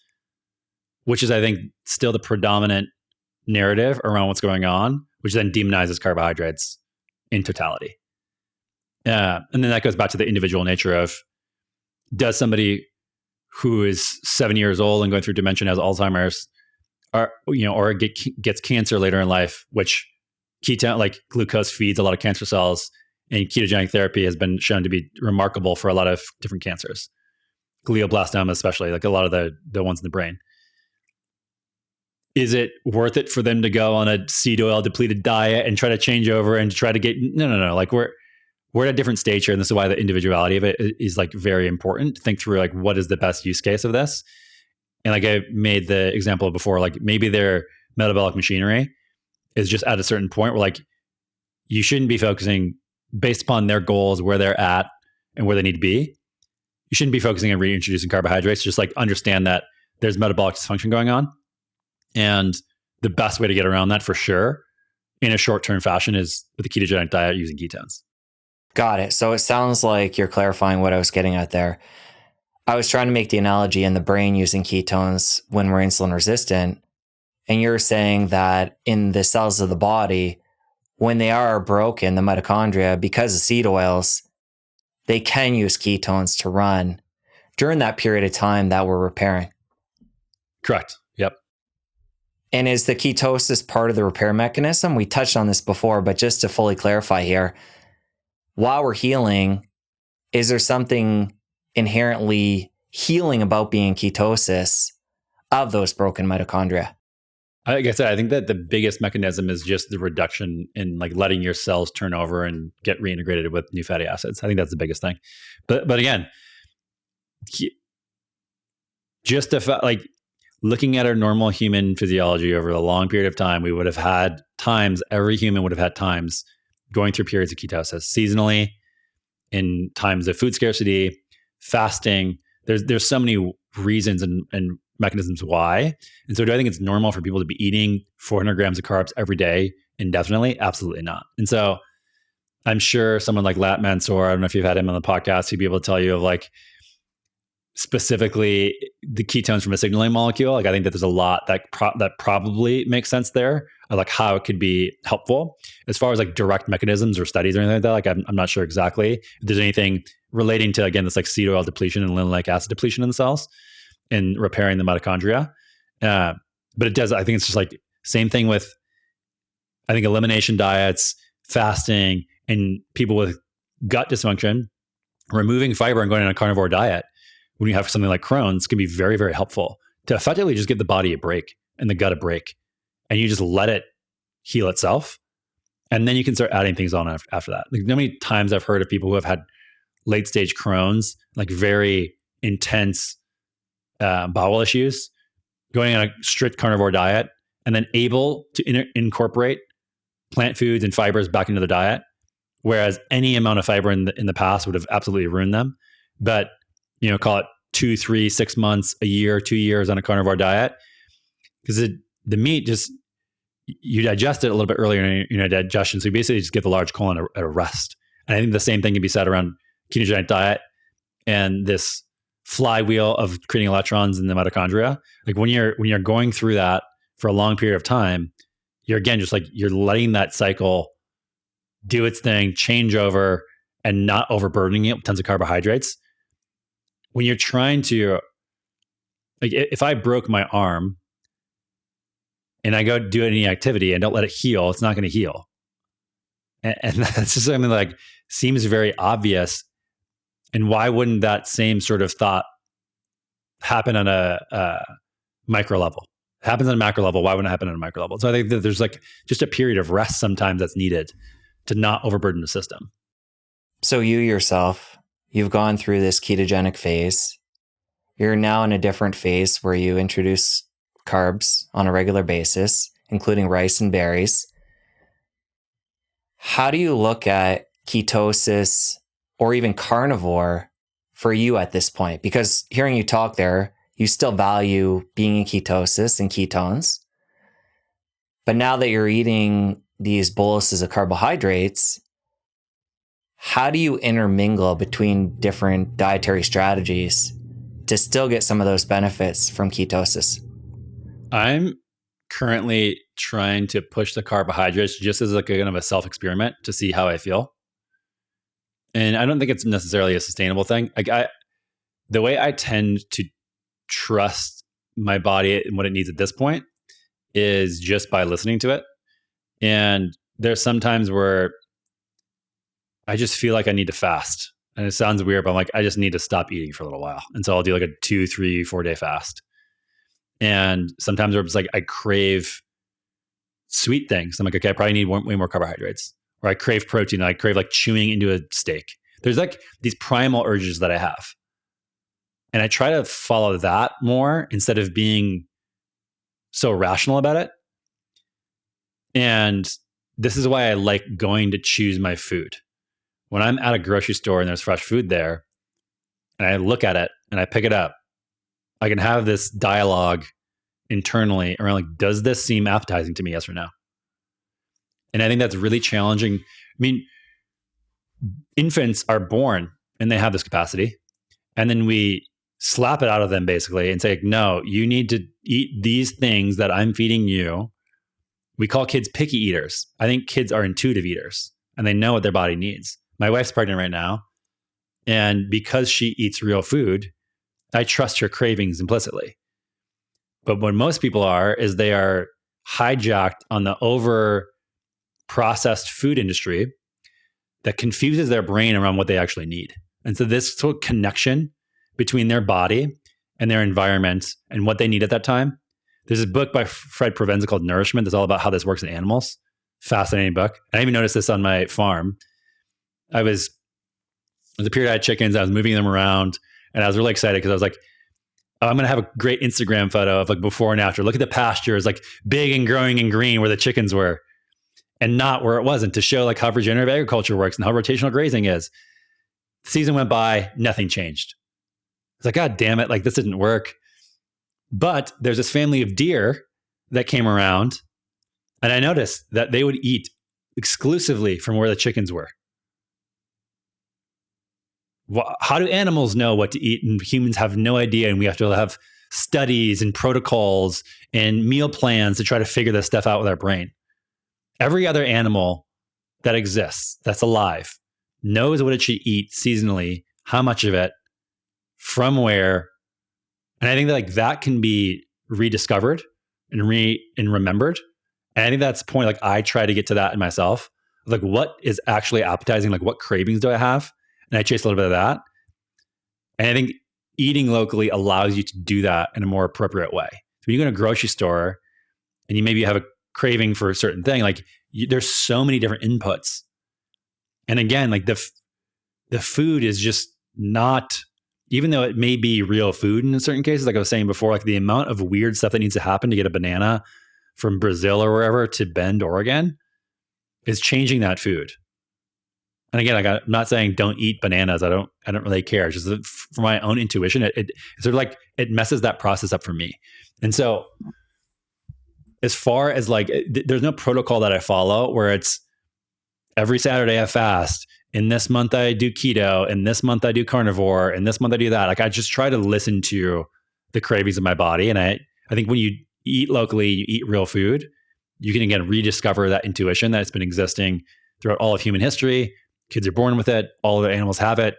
which is, I think, still the predominant narrative around what's going on, which then demonizes carbohydrates in totality. And then that goes back to the individual nature of, does somebody who is 7 years old and going through dementia, has Alzheimer's, or gets cancer later in life, which like glucose feeds a lot of cancer cells, and ketogenic therapy has been shown to be remarkable for a lot of different cancers, glioblastoma especially, like a lot of the ones in the brain. Is it worth it for them to go on a seed oil depleted diet and try to change over and try to get, no. Like we're at a different stage here. And this is why the individuality of it is like very important to think through, like, what is the best use case of this? And like I made the example before, like maybe their metabolic machinery is just at a certain point where like you shouldn't be focusing based upon their goals, where they're at and where they need to be. You shouldn't be focusing on reintroducing carbohydrates. Just like understand that there's metabolic dysfunction going on. And the best way to get around that for sure in a short-term fashion is with a ketogenic diet using ketones. Got it. So it sounds like you're clarifying what I was getting at there. I was trying to make the analogy in the brain using ketones when we're insulin resistant. And you're saying that in the cells of the body, when they are broken, the mitochondria, because of seed oils, they can use ketones to run during that period of time that we're repairing. Correct. Yep. And is the ketosis part of the repair mechanism? We touched on this before, but just to fully clarify here, while we're healing, is there something inherently healing about being ketosis of those broken mitochondria? Like I said, I think that the biggest mechanism is just the reduction in like letting your cells turn over and get reintegrated with new fatty acids. I think that's the biggest thing. But again, just the fact, like looking at our normal human physiology over a long period of time, we would have had times, every human would have had times going through periods of ketosis seasonally, in times of food scarcity, fasting. There's so many reasons and mechanisms why. And so do I think it's normal for people to be eating 400 grams of carbs every day indefinitely? Absolutely not. And so I'm sure someone like Lat Mansour, I don't know if you've had him on the podcast, he'd be able to tell you of like specifically the ketones from a signaling molecule. Like I think that there's a lot that probably makes sense there, of like how it could be helpful. As far as like direct mechanisms or studies or anything like that, like I'm not sure exactly if there's anything relating to, again, this like seed oil depletion and linoleic acid depletion in the cells and repairing the mitochondria. But it does, I think it's just like same thing with, I think, elimination diets, fasting, and people with gut dysfunction, removing fiber and going on a carnivore diet when you have something like Crohn's can be very, very helpful to effectively just give the body a break and the gut a break. And you just let it heal itself. And then you can start adding things on after that. Like, how many times I've heard of people who have had late stage Crohn's, like very intense bowel issues, going on a strict carnivore diet, and then able to incorporate plant foods and fibers back into the diet. Whereas any amount of fiber in the past would have absolutely ruined them. But, you know, call it 2, 3, 6 months, a year, 2 years on a carnivore diet, because the meat just, you digest it a little bit earlier in your digestion. So you basically just give the large colon a rest. And I think the same thing can be said around ketogenic diet and this flywheel of creating electrons in the mitochondria. Like when you're going through that for a long period of time, you're again just like you're letting that cycle do its thing, change over, and not overburdening it with tons of carbohydrates. When you're trying to, like, if I broke my arm and I go do any activity and don't let it heal, it's not going to heal. And that's just something like seems very obvious. And why wouldn't that same sort of thought happen on a micro level? It happens on a macro level. Why wouldn't it happen on a micro level? So I think that there's like just a period of rest sometimes that's needed to not overburden the system. So you yourself, you've gone through this ketogenic phase. You're now in a different phase where you introduce carbs on a regular basis, including rice and berries. How do you look at ketosis or even carnivore for you at this point? Because hearing you talk there, you still value being in ketosis and ketones. But now that you're eating these boluses of carbohydrates, how do you intermingle between different dietary strategies to still get some of those benefits from ketosis? I'm currently trying to push the carbohydrates just as like a kind of a self-experiment to see how I feel. And I don't think it's necessarily a sustainable thing. Like the way I tend to trust my body and what it needs at this point is just by listening to it. And there's some times where I just feel like I need to fast. And it sounds weird, but I'm like, I just need to stop eating for a little while. And so I'll do like a 2, 3, 4 day fast. And sometimes it's like I crave sweet things. I'm like, okay, I probably need way more carbohydrates. Or I crave protein. I crave like chewing into a steak. There's like these primal urges that I have. And I try to follow that more instead of being so rational about it. And this is why I like going to choose my food. When I'm at a grocery store and there's fresh food there, and I look at it and I pick it up, I can have this dialogue internally around like, does this seem appetizing to me, yes or no? And I think that's really challenging. I mean, infants are born and they have this capacity. And then we slap it out of them basically and say, no, you need to eat these things that I'm feeding you. We call kids picky eaters. I think kids are intuitive eaters and they know what their body needs. My wife's pregnant right now. And because she eats real food, I trust her cravings implicitly. But what most people are is they are hijacked on the over processed food industry that confuses their brain around what they actually need. And so this sort of connection between their body and their environment and what they need at that time. There's a book by Fred Provenza called Nourishment that's all about how this works in animals. Fascinating book. I even noticed this on my farm. It was a period I had chickens. I was moving them around and I was really excited because I was like, I'm going to have a great Instagram photo of like before and after. Look at the pastures, like big and growing and green where the chickens were and not where it wasn't, to show like how regenerative agriculture works and how rotational grazing is. The season went by, nothing changed. It's like, God damn it. Like this didn't work. But there's this family of deer that came around, and I noticed that they would eat exclusively from where the chickens were. How do animals know what to eat and humans have no idea? And we have to have studies and protocols and meal plans to try to figure this stuff out with our brain. Every other animal that exists, that's alive, knows what it should eat seasonally, how much of it, from where. And I think that like that can be rediscovered and remembered. And I think that's the point. Like I try to get to that in myself. Like what is actually appetizing? Like what cravings do I have? And I chase a little bit of that. And I think eating locally allows you to do that in a more appropriate way. So when you go to a grocery store and you maybe have a craving for a certain thing, like there's so many different inputs. And again, like the food is just not, even though it may be real food in certain cases, like I was saying before, like the amount of weird stuff that needs to happen to get a banana from Brazil or wherever to Bend, Oregon is changing that food. And again, like I'm not saying don't eat bananas. I don't really care. It's just for my own intuition, it sort of like it messes that process up for me. And so as far as like, there's no protocol that I follow where it's every Saturday I fast. In this month I do keto. In this month I do carnivore. In this month I do that. Like I just try to listen to the cravings of my body. And I think when you eat locally, you eat real food, you can again rediscover that intuition that has been existing throughout all of human history. Kids are born with it. All of the animals have it.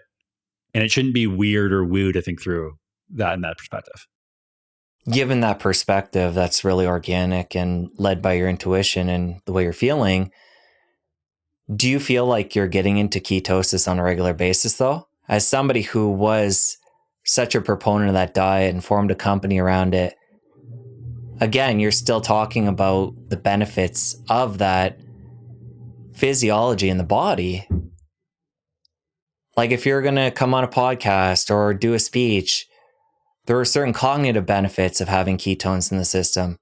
And it shouldn't be weird or wooed, I think, through that in that perspective. Given that perspective, that's really organic and led by your intuition and the way you're feeling. Do you feel like you're getting into ketosis on a regular basis, though? As somebody who was such a proponent of that diet and formed a company around it, again, you're still talking about the benefits of that physiology in the body. Like if you're going to come on a podcast or do a speech, there are certain cognitive benefits of having ketones in the system.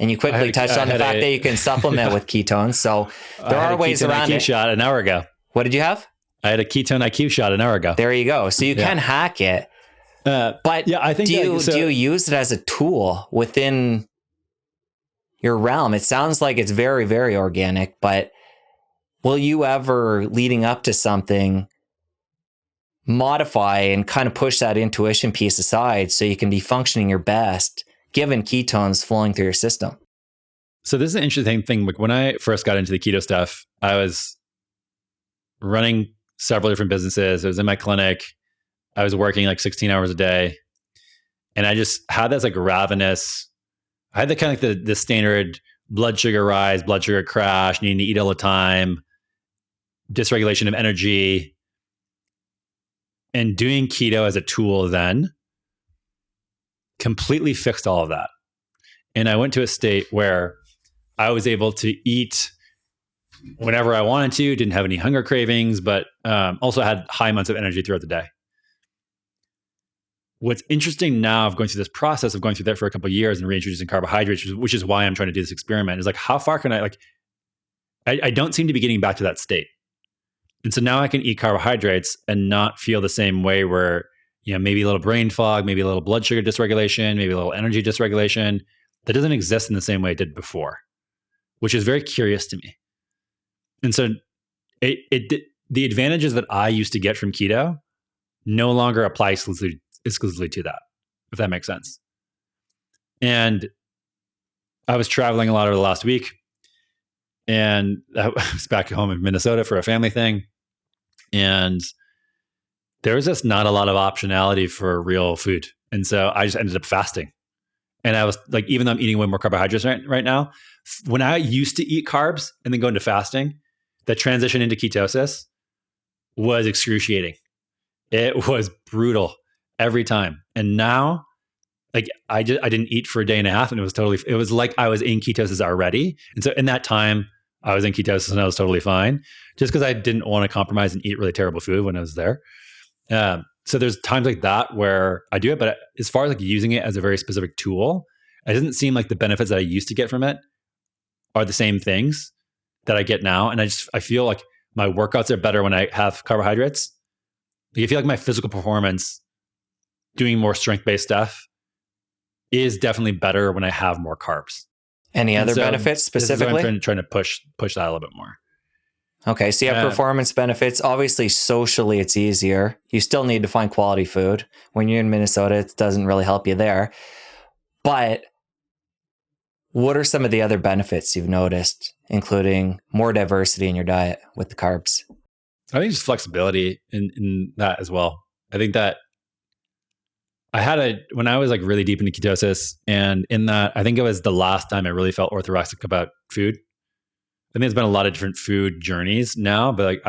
And you quickly touched on the fact that you can supplement with ketones. So there are ways around it. I had a ketone IQ shot an hour ago. What did you have? I had a ketone IQ shot an hour ago. There you go. So you can hack it. But yeah, I think do you use it as a tool within your realm? It sounds like it's very, very organic, but will you ever, leading up to something, modify and kind of push that intuition piece aside so you can be functioning your best given ketones flowing through your system? So this is an interesting thing. Like when I first got into the keto stuff, I was running several different businesses. I was in my clinic. I was working like 16 hours a day. And I just had this like ravenous, I had the kind of like the standard blood sugar rise, blood sugar crash, needing to eat all the time, dysregulation of energy. And doing keto as a tool then completely fixed all of that. And I went to a state where I was able to eat whenever I wanted to, didn't have any hunger cravings, but also had high amounts of energy throughout the day. What's interesting now of going through this process of going through that for a couple of years and reintroducing carbohydrates, which is why I'm trying to do this experiment, is like, how far can I don't seem to be getting back to that state. And so now I can eat carbohydrates and not feel the same way where, maybe a little brain fog, maybe a little blood sugar dysregulation, maybe a little energy dysregulation that doesn't exist in the same way it did before, which is very curious to me. And so the advantages that I used to get from keto no longer apply exclusively to that, if that makes sense. And I was traveling a lot over the last week, and I was back home in Minnesota for a family thing. And there was just not a lot of optionality for real food. And so I just ended up fasting. And I was like, even though I'm eating way more carbohydrates right now, when I used to eat carbs and then go into fasting, the transition into ketosis was excruciating. It was brutal every time. And now, like I didn't eat for a day and a half, and it was like I was in ketosis already. And so in that time, I was in ketosis and I was totally fine, just because I didn't want to compromise and eat really terrible food when I was there. so there's times like that where I do it, but as far as like using it as a very specific tool, it doesn't seem like the benefits that I used to get from it are the same things that I get now. And I feel like my workouts are better when I have carbohydrates. Like I feel like my physical performance doing more strength-based stuff is definitely better when I have more carbs. Any other benefits specifically? I'm trying to push that a little bit more. Okay, so you have performance benefits. Obviously, socially, it's easier. You still need to find quality food. When you're in Minnesota, it doesn't really help you there. But what are some of the other benefits you've noticed, including more diversity in your diet with the carbs? I think just flexibility in that as well. I think that when I was like really deep into ketosis, and in that, I think it was the last time I really felt orthorexic about food. I think there's been a lot of different food journeys now, but like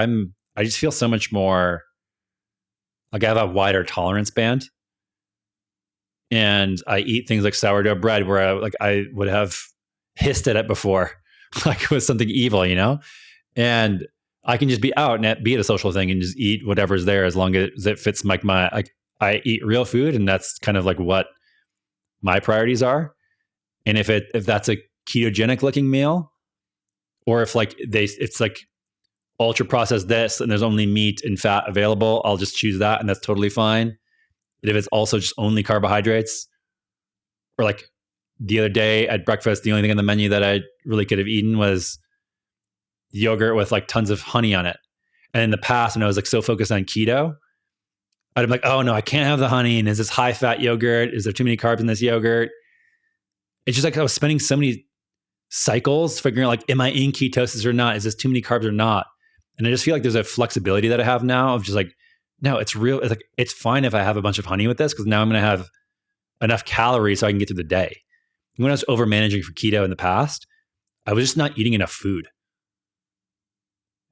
I just feel so much more like I have a wider tolerance band, and I eat things like sourdough bread where I would have hissed at it before, like it was something evil, and I can just be out and be at a social thing and just eat whatever's there as long as it fits like I eat real food, and that's kind of like what my priorities are. And if that's a ketogenic looking meal, or if it's like ultra processed this and there's only meat and fat available, I'll just choose that, and that's totally fine. But if it's also just only carbohydrates, or like the other day at breakfast, the only thing on the menu that I really could have eaten was yogurt with like tons of honey on it. And in the past, when I was like so focused on keto, I'd be like, oh no, I can't have the honey. And is this high fat yogurt? Is there too many carbs in this yogurt? It's just like I was spending so many cycles figuring out like, am I in ketosis or not? Is this too many carbs or not? And I just feel like there's a flexibility that I have now of just like, no, it's real. It's like, it's fine if I have a bunch of honey with this, because now I'm going to have enough calories so I can get through the day. When I was over managing for keto in the past, I was just not eating enough food.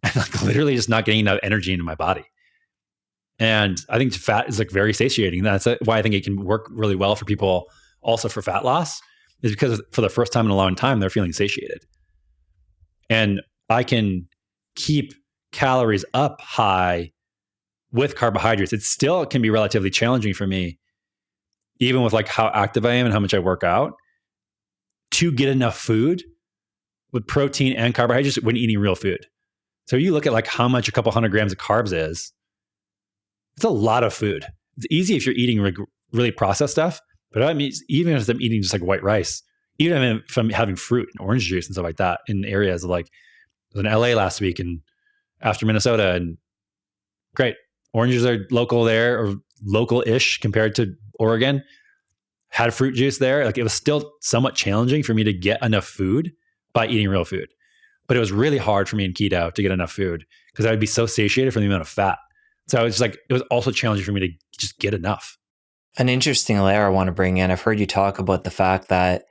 And like literally just not getting enough energy into my body. And I think fat is like very satiating. That's why I think it can work really well for people also for fat loss, is because for the first time in a long time, they're feeling satiated. And I can keep calories up high with carbohydrates. It still can be relatively challenging for me, even with like how active I am and how much I work out, to get enough food with protein and carbohydrates when eating real food. So you look at like how much a couple 100 grams of carbs is, it's a lot of food. It's easy if you're eating really processed stuff, but I mean, even if I'm eating just like white rice, even if I'm having fruit and orange juice and stuff like that in areas like I was in LA last week and after Minnesota, and great. Oranges are local there, or local-ish compared to Oregon. Had fruit juice there. Like it was still somewhat challenging for me to get enough food by eating real food. But it was really hard for me in keto to get enough food because I would be so satiated from the amount of fat. So I was just like, it was also challenging for me to just get enough. An interesting layer I want to bring in. I've heard you talk about the fact that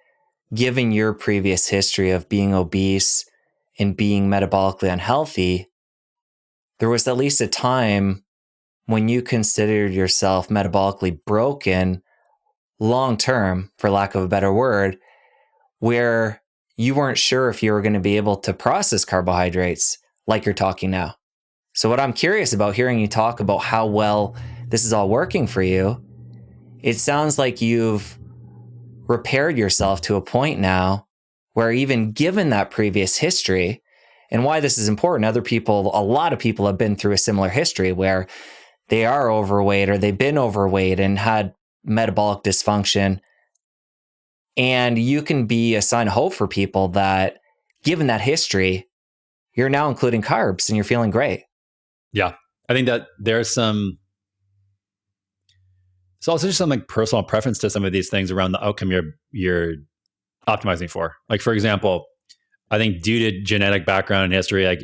given your previous history of being obese and being metabolically unhealthy, there was at least a time when you considered yourself metabolically broken long-term, for lack of a better word, where you weren't sure if you were going to be able to process carbohydrates like you're talking now. So what I'm curious about, hearing you talk about how well this is all working for you, it sounds like you've repaired yourself to a point now where, even given that previous history, and why this is important, a lot of people have been through a similar history where they are overweight or they've been overweight and had metabolic dysfunction. And you can be a sign of hope for people that, given that history, you're now including carbs and you're feeling great. Yeah. I think that there's also just some like personal preference to some of these things around the outcome you're optimizing for. Like, for example, I think due to genetic background and history, like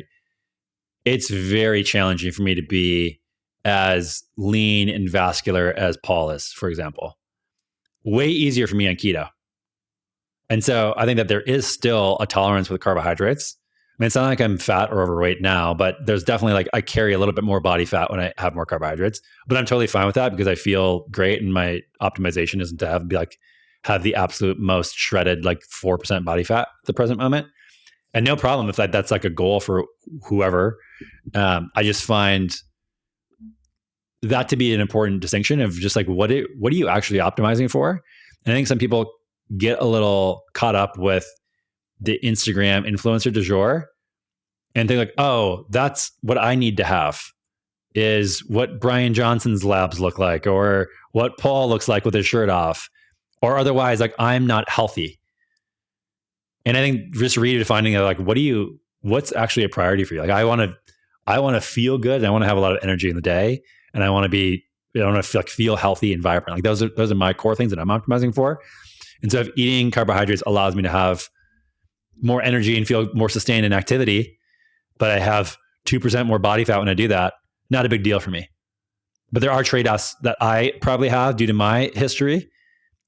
it's very challenging for me to be as lean and vascular as Paul is, for example. Way easier for me on keto. And so I think that there is still a tolerance with carbohydrates. I mean, it's not like I'm fat or overweight now, but there's definitely like I carry a little bit more body fat when I have more carbohydrates. But I'm totally fine with that because I feel great, and my optimization isn't to have the absolute most shredded like 4% body fat at the present moment. And no problem if that's like a goal for whoever. I just find that to be an important distinction of just like, what are you actually optimizing for? And I think some people get a little caught up with the Instagram influencer du jour and think like, oh, that's what I need to have, is what Brian Johnson's labs look like, or what Paul looks like with his shirt off, or otherwise like I'm not healthy. And I think just redefining like, what's actually a priority for you? Like I want to feel good, and I want to have a lot of energy in the day, and I want to feel healthy and vibrant. Like those are my core things that I'm optimizing for. And so if eating carbohydrates allows me to have more energy and feel more sustained in activity, but I have 2% more body fat when I do that, not a big deal for me. But there are trade-offs that I probably have due to my history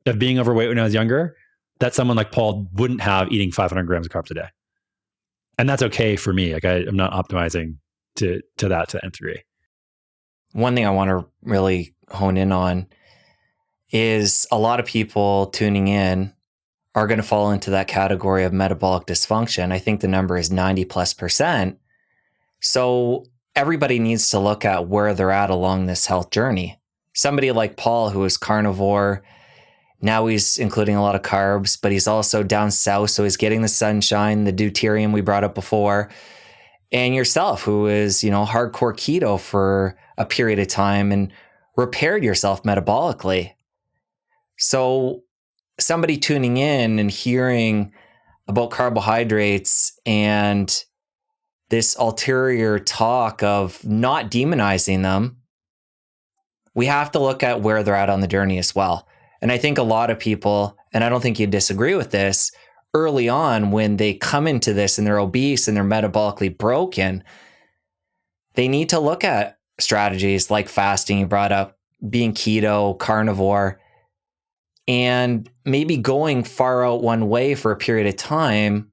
of being overweight when I was younger, that someone like Paul wouldn't have eating 500 grams of carbs a day. And that's okay for me. Like I'm not optimizing to that to the nth degree. One thing I want to really hone in on is a lot of people tuning in are going to fall into that category of metabolic dysfunction. I think the number is 90+%. So everybody needs to look at where they're at along this health journey. Somebody like Paul, who is carnivore, now he's including a lot of carbs, but he's also down south, so he's getting the sunshine, the deuterium we brought up before. And yourself, who is, hardcore keto for a period of time and repaired yourself metabolically. So somebody tuning in and hearing about carbohydrates and this ulterior talk of not demonizing them, we have to look at where they're at on the journey as well. And I think a lot of people, and I don't think you disagree with this, early on when they come into this and they're obese and they're metabolically broken, they need to look at strategies like fasting, you brought up, being keto, carnivore, and maybe going far out one way for a period of time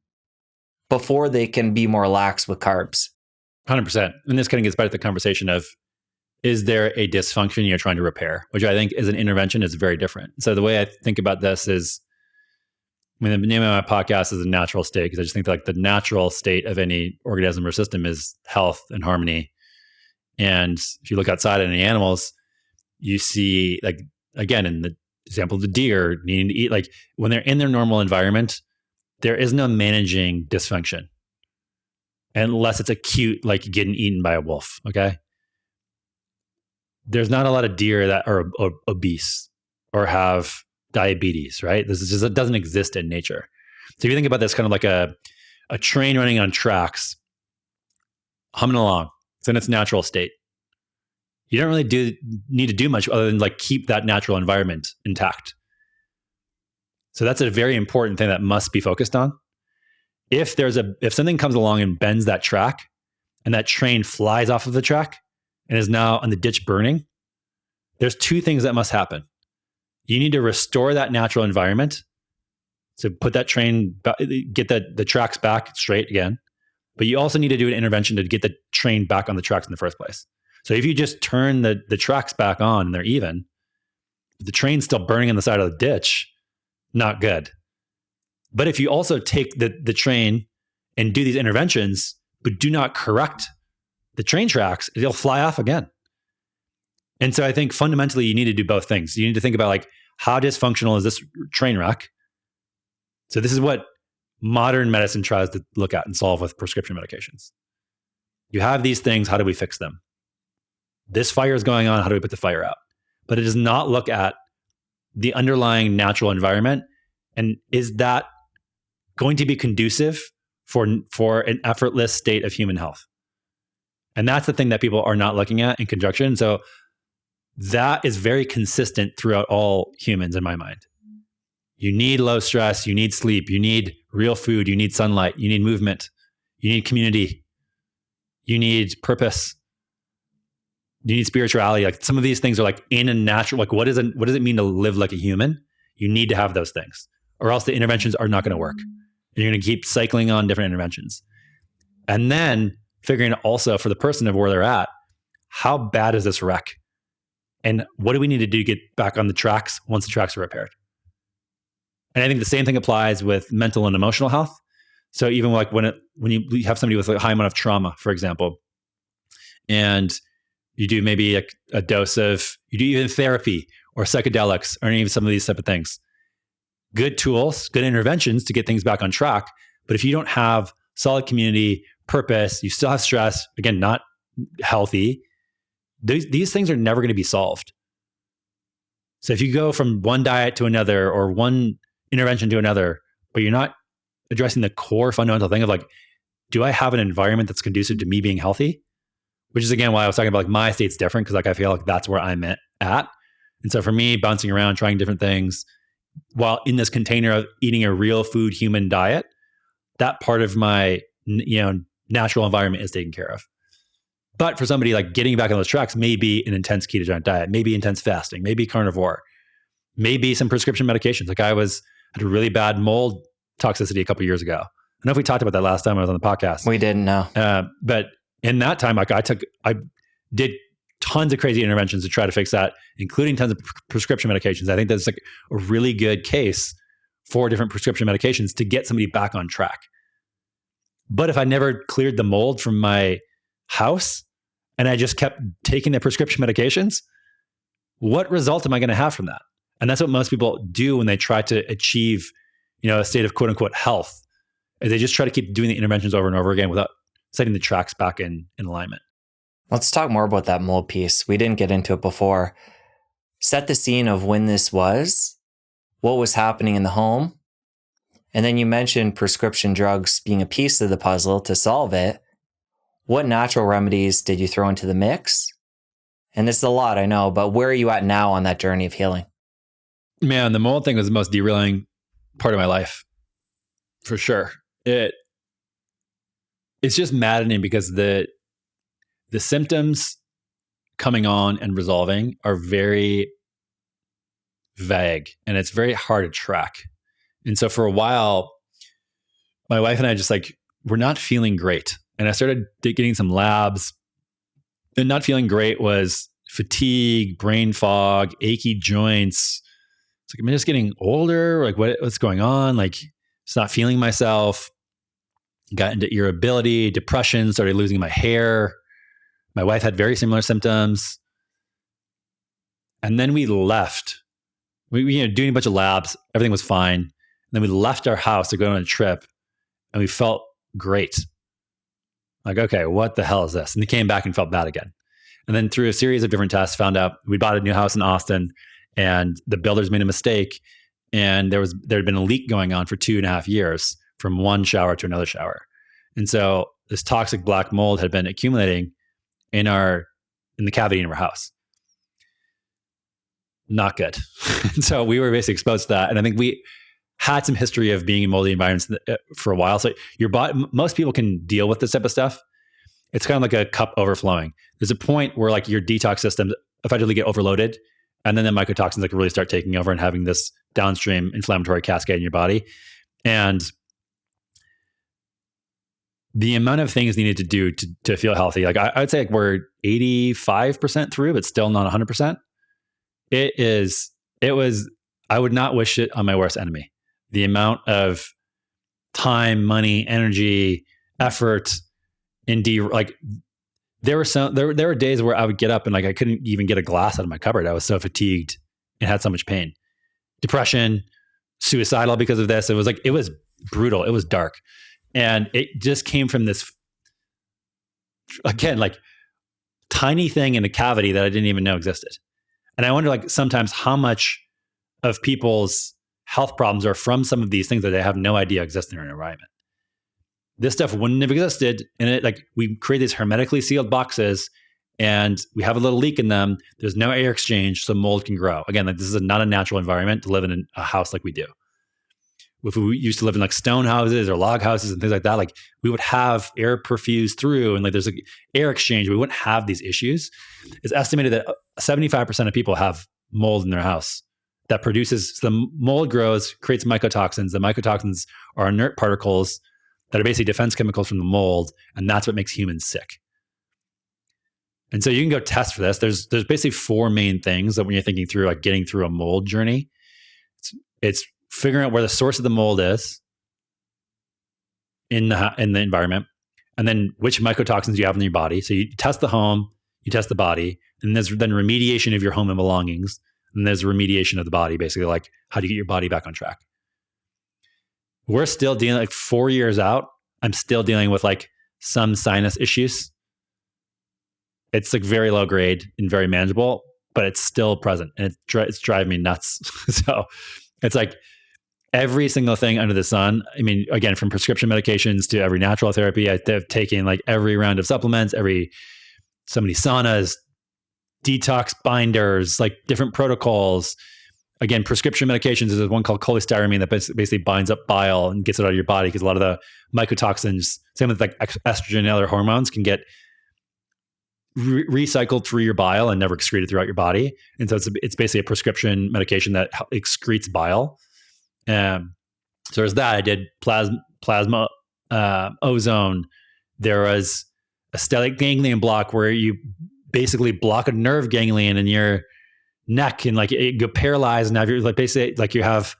before they can be more lax with carbs. 100%. And this kind of gets back to the conversation of, is there a dysfunction you're trying to repair? Which I think as an intervention is very different. So the way I think about this is, the name of my podcast is a natural state, because I just think that like the natural state of any organism or system is health and harmony. And if you look outside at any animals, you see, like, again, in the example of the deer needing to eat, like when they're in their normal environment, there is no managing dysfunction unless it's acute, like getting eaten by a wolf. Okay. There's not a lot of deer that are obese or have diabetes, right? It doesn't exist in nature. So if you think about this kind of like a train running on tracks, humming along, it's in its natural state. You don't really need to do much other than like keep that natural environment intact. So that's a very important thing that must be focused on. If something comes along and bends that track, and that train flies off of the track and is now on the ditch burning, there's two things that must happen. You need to restore that natural environment. So put that train, get the tracks back straight again. But you also need to do an intervention to get the train back on the tracks in the first place. So if you just turn the tracks back on and they're even, the train's still burning on the side of the ditch, not good. But if you also take the train and do these interventions, but do not correct the train tracks, it'll fly off again. And so I think fundamentally you need to do both things. You need to think about like, how dysfunctional is this train wreck? So this is what modern medicine tries to look at and solve with prescription medications. You have these things, how do we fix them? This fire is going on, how do we put the fire out? But it does not look at the underlying natural environment, and is that going to be conducive for an effortless state of human health? And that's the thing that people are not looking at in conjunction. So that is very consistent throughout all humans in my mind. You need low stress, you need sleep, you need real food, you need sunlight, you need movement, you need community, you need purpose, you need spirituality. Like some of these things are like in a natural, like what does it mean to live like a human? You need to have those things, or else the interventions are not going to work. And you're going to keep cycling on different interventions. And then figuring out also for the person of where they're at, how bad is this wreck? And what do we need to do to get back on the tracks once the tracks are repaired? And I think the same thing applies with mental and emotional health. So even like when you have somebody with a high amount of trauma, for example, and You do maybe a dose of, you do even therapy or psychedelics or even some of these type of things. Good tools, good interventions to get things back on track. But if you don't have solid community, purpose, you still have stress, again, not healthy, these things are never going to be solved. So if you go from one diet to another or one intervention to another, but you're not addressing the core fundamental thing of like, do I have an environment that's conducive to me being healthy? Which is again why I was talking about like my state's different, because like I feel like that's where I'm at. And so for me, bouncing around, trying different things while in this container of eating a real food human diet, that part of my natural environment is taken care of. But for somebody like getting back on those tracks, maybe an intense ketogenic diet, maybe intense fasting, maybe carnivore, maybe some prescription medications. Like I had a really bad mold toxicity a couple of years ago. I don't know if we talked about that last time I was on the podcast. We didn't know. But in that time, like I did tons of crazy interventions to try to fix that, including tons of prescription medications. I think that's like a really good case for different prescription medications to get somebody back on track. But if I never cleared the mold from my house and I just kept taking the prescription medications, what result am I going to have from that? And that's what most people do when they try to achieve, a state of quote unquote health. Is they just try to keep doing the interventions over and over again without setting the tracks back in alignment. Let's talk more about that mold piece. We didn't get into it before. Set the scene of when this was, what was happening in the home. And then you mentioned prescription drugs being a piece of the puzzle to solve it. What natural remedies did you throw into the mix? And this is a lot, I know, but where are you at now on that journey of healing? Man, the mold thing was the most derailing part of my life, for sure. It's just maddening because the symptoms coming on and resolving are very vague and it's very hard to track. And so for a while, my wife and I just we're not feeling great. And I started getting some labs, and not feeling great was fatigue, brain fog, achy joints. It's like, am I just getting older? Like what's going on? Like just not feeling myself. Got into irritability, depression, started losing my hair. My wife had very similar symptoms. And then we left. We doing a bunch of labs. Everything was fine. And then we left our house to go on a trip and we felt great. Like, okay, what the hell is this? And we came back and felt bad again. And then through a series of different tests, found out we bought a new house in Austin and the builders made a mistake. And there had been a leak going on for 2.5 years from one shower to another shower. And so this toxic black mold had been accumulating in the cavity in our house. Not good. And so we were basically exposed to that. And I think we had some history of being in moldy environments for a while. So your body, most people can deal with this type of stuff. It's kind of like a cup overflowing. There's a point where your detox systems effectively get overloaded. And then the mycotoxins really start taking over and having this downstream inflammatory cascade in your body. And the amount of things needed to do to feel healthy, I would say we're 85% through, but still not 100%. I would not wish it on my worst enemy. The amount of time, money, energy, effort, there were days where I would get up and I couldn't even get a glass out of my cupboard. I was so fatigued and had so much pain. Depression, suicidal because of this. It was brutal. It was dark. And it just came from this, again, tiny thing in a cavity that I didn't even know existed. And I wonder sometimes how much of people's health problems are from some of these things that they have no idea exist in their environment. This stuff wouldn't have existed. And we create these hermetically sealed boxes and we have a little leak in them. There's no air exchange, so mold can grow. Again, this is not a natural environment to live in a house like we do. If we used to live in stone houses or log houses and things like that, we would have air perfused through and there's air exchange. We wouldn't have these issues. It's estimated that 75% of people have mold in their house that produces, so the mold grows, creates mycotoxins. The mycotoxins are inert particles that are basically defense chemicals from the mold. And that's what makes humans sick. And so you can go test for this. There's basically 4 main things that when you're thinking through getting through a mold journey, it's figuring out where the source of the mold is in the environment, and then which mycotoxins you have in your body. So you test the home, you test the body, and there's then remediation of your home and belongings. And there's remediation of the body, basically like how do you get your body back on track? We're still dealing, like 4 years out, I'm still dealing with like some sinus issues. It's like very low grade and very manageable, but it's still present, and it's driving me nuts. So it's like every single thing under the sun. I mean, again, from prescription medications to every natural therapy, I've taken like every round of supplements, so many saunas, detox binders, like different protocols. Again, prescription medications, there's one called cholestyramine that basically binds up bile and gets it out of your body, because a lot of the mycotoxins, same with like estrogen and other hormones, can get recycled through your bile and never excreted throughout your body. And so it's basically a prescription medication that excretes bile. So there's that. I did plasma ozone. There was a stellate ganglion block where you basically block a nerve ganglion in your neck, and like it go paralyzed, and have your, like basically like you have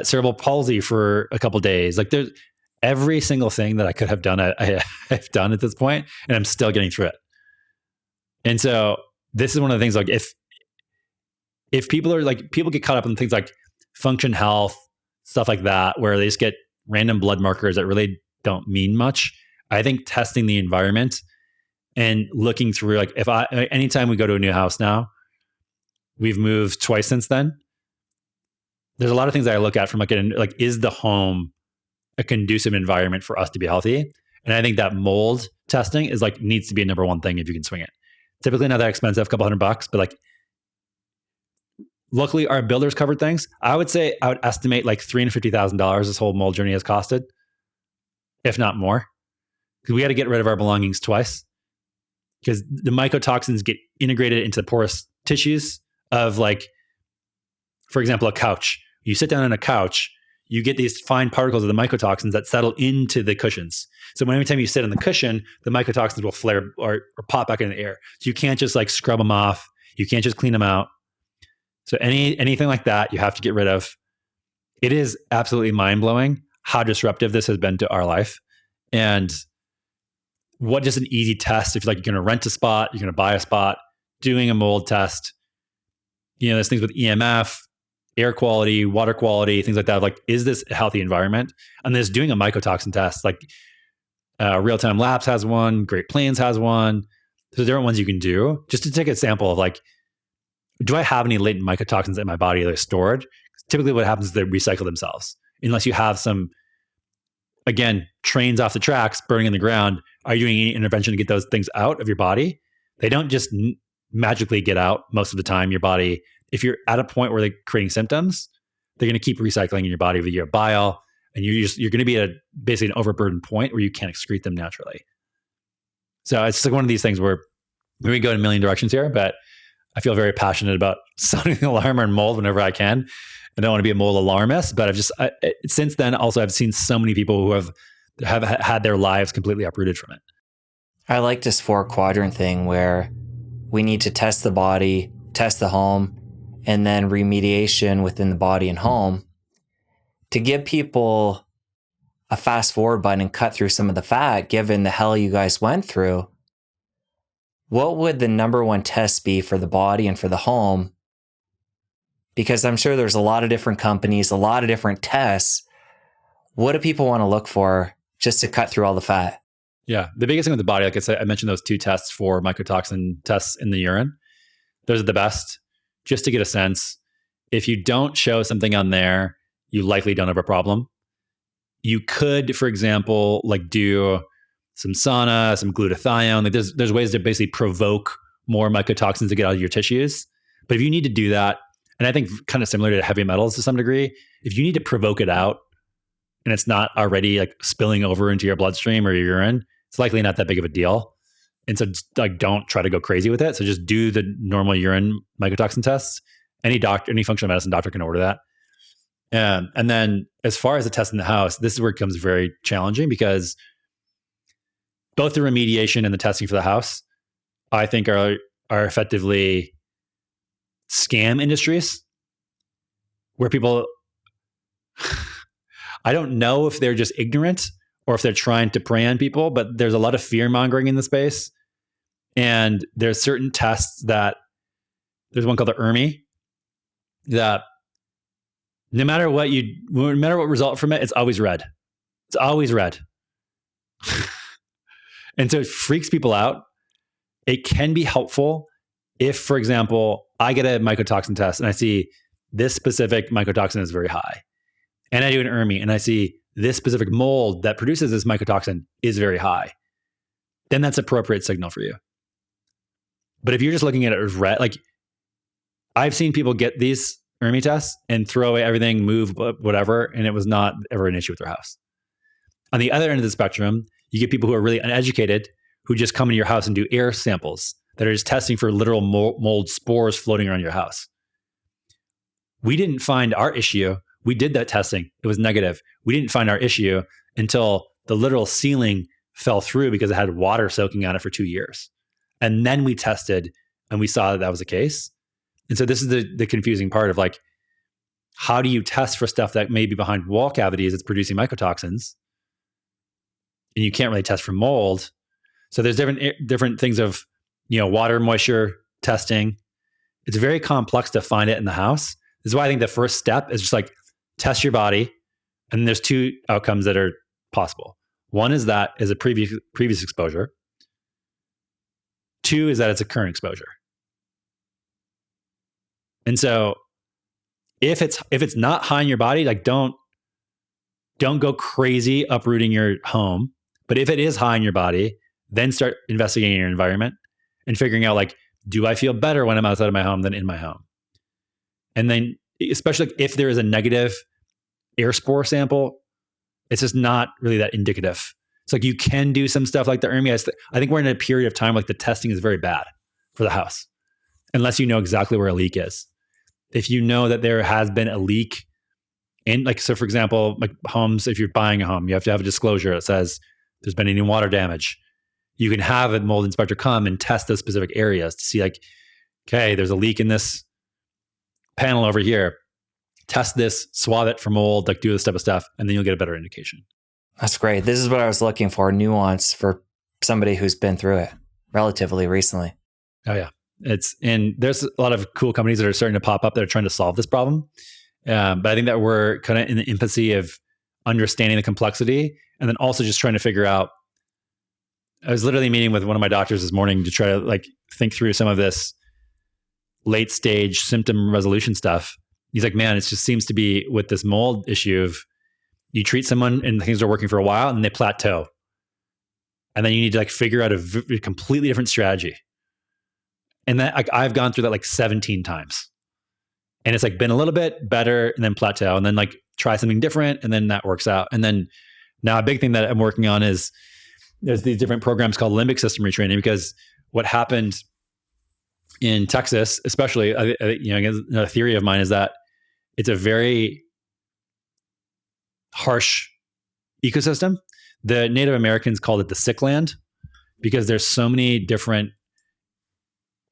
cerebral palsy for a couple days. Like there's every single thing that I could have done, I've done at this point, and I'm still getting through it. And so this is one of the things, like if people get caught up in things like function health, stuff like that, where they just get random blood markers that really don't mean much. I think testing the environment and looking through, like anytime we go to a new house now, we've moved twice since then. There's a lot of things that I look at from like is the home a conducive environment for us to be healthy? And I think that mold testing is like needs to be a number one thing if you can swing it. Typically not that expensive, a couple $100, but like luckily our builders covered things. I would estimate like $350,000 this whole mold journey has costed, if not more, because we got to get rid of our belongings twice, because the mycotoxins get integrated into porous tissues of, like, for example, a couch. You sit down on a couch, you get these fine particles of the mycotoxins that settle into the cushions. So every time you sit on the cushion, the mycotoxins will flare or pop back in the air. So you can't just like scrub them off. You can't just clean them out. So anything like that, you have to get rid of. It is absolutely mind-blowing how disruptive this has been to our life. And what just an easy test, if you're going to rent a spot, you're going to buy a spot, doing a mold test. There's things with EMF, air quality, water quality, things like that. Like, is this a healthy environment? And there's doing a mycotoxin test. Like Real Time Labs has one, Great Plains has one. There's different ones you can do just to take a sample of, like, do I have any latent mycotoxins in my body that are stored? Typically what happens is they recycle themselves. Unless you have some, again, trains off the tracks burning in the ground, are you doing any intervention to get those things out of your body? They don't just magically get out most of the time. Your body, if you're at a point where they're creating symptoms, they're going to keep recycling in your body via your bile, and you're going to be at basically an overburdened point where you can't excrete them naturally. So it's like one of these things where we go in a million directions here, but I feel very passionate about sounding the alarm on mold whenever I can. I don't want to be a mold alarmist, but since then also I've seen so many people who have had their lives completely uprooted from it. I like this 4-quadrant thing where we need to test the body, test the home, and then remediation within the body and home to give people a fast forward button and cut through some of the fat, given the hell you guys went through. What would the number one test be for the body and for the home? Because I'm sure there's a lot of different companies, a lot of different tests. What do people want to look for just to cut through all the fat? Yeah. The biggest thing with the body, like I said, I mentioned those 2 tests for mycotoxin tests in the urine. Those are the best, just to get a sense. If you don't show something on there, you likely don't have a problem. You could, for example, like do some sauna, some glutathione. Like there's ways to basically provoke more mycotoxins to get out of your tissues. But if you need to do that, and I think kind of similar to heavy metals to some degree, if you need to provoke it out and it's not already like spilling over into your bloodstream or your urine, it's likely not that big of a deal. And so just, like, don't try to go crazy with it. So just do the normal urine mycotoxin tests. Any functional medicine doctor can order that. And then as far as the test in the house, this is where it becomes very challenging, because both the remediation and the testing for the house, I think are effectively scam industries where people, I don't know if they're just ignorant or if they're trying to prey on people, but there's a lot of fear mongering in the space. And there's certain tests that there's one called the ERMI that no matter what result from it, it's always red. It's always red. And so it freaks people out. It can be helpful if, for example, I get a mycotoxin test and I see this specific mycotoxin is very high. And I do an ERMI and I see this specific mold that produces this mycotoxin is very high. Then that's appropriate signal for you. But if you're just looking at it as red, like I've seen people get these ERMI tests and throw away everything, move, whatever, and it was not ever an issue with their house. On the other end of the spectrum, you get people who are really uneducated who just come into your house and do air samples that are just testing for literal mold spores floating around your house. We didn't find our issue. We did that testing. It was negative. We didn't find our issue until the literal ceiling fell through because it had water soaking on it for 2 years. And then we tested and we saw that that was the case. And so this is the confusing part of like, how do you test for stuff that may be behind wall cavities that's producing mycotoxins? And you can't really test for mold. So there's different things of, water moisture testing. It's very complex to find it in the house. This is why I think the first step is just like test your body. And there's two outcomes that are possible. One is that is a previous exposure. Two is that it's a current exposure. And so if it's not high in your body, like don't go crazy uprooting your home. But if it is high in your body, then start investigating your environment and figuring out like, do I feel better when I'm outside of my home than in my home? And then especially if there is a negative air spore sample, it's just not really that indicative. It's like you can do some stuff like the ERMI. I think we're in a period of time like the testing is very bad for the house, unless you know exactly where a leak is. If you know that there has been a leak in, like, so for example, like homes, if you're buying a home, you have to have a disclosure that says there's been any water damage. You can have a mold inspector come and test those specific areas to see like, okay, there's a leak in this panel over here. Test this, swab it for mold, like do this type of stuff, and then you'll get a better indication. That's great. This is what I was looking for, nuance for somebody who's been through it relatively recently. Oh yeah. And there's a lot of cool companies that are starting to pop up that are trying to solve this problem. But I think that we're kind of in the infancy of understanding the complexity and then also just trying to figure out. I was literally meeting with one of my doctors this morning to try to like think through some of this late stage symptom resolution stuff. He's like, man, it just seems to be with this mold issue of you treat someone and things are working for a while and they plateau. And then you need to like figure out a completely different strategy. And that like, I've gone through that like 17 times. And it's like been a little bit better and then plateau and then like try something different and then that works out. And then now a big thing that I'm working on is there's these different programs called limbic system retraining, because what happened in Texas, especially, a theory of mine is that it's a very harsh ecosystem. The Native Americans called it the sick land because there's so many different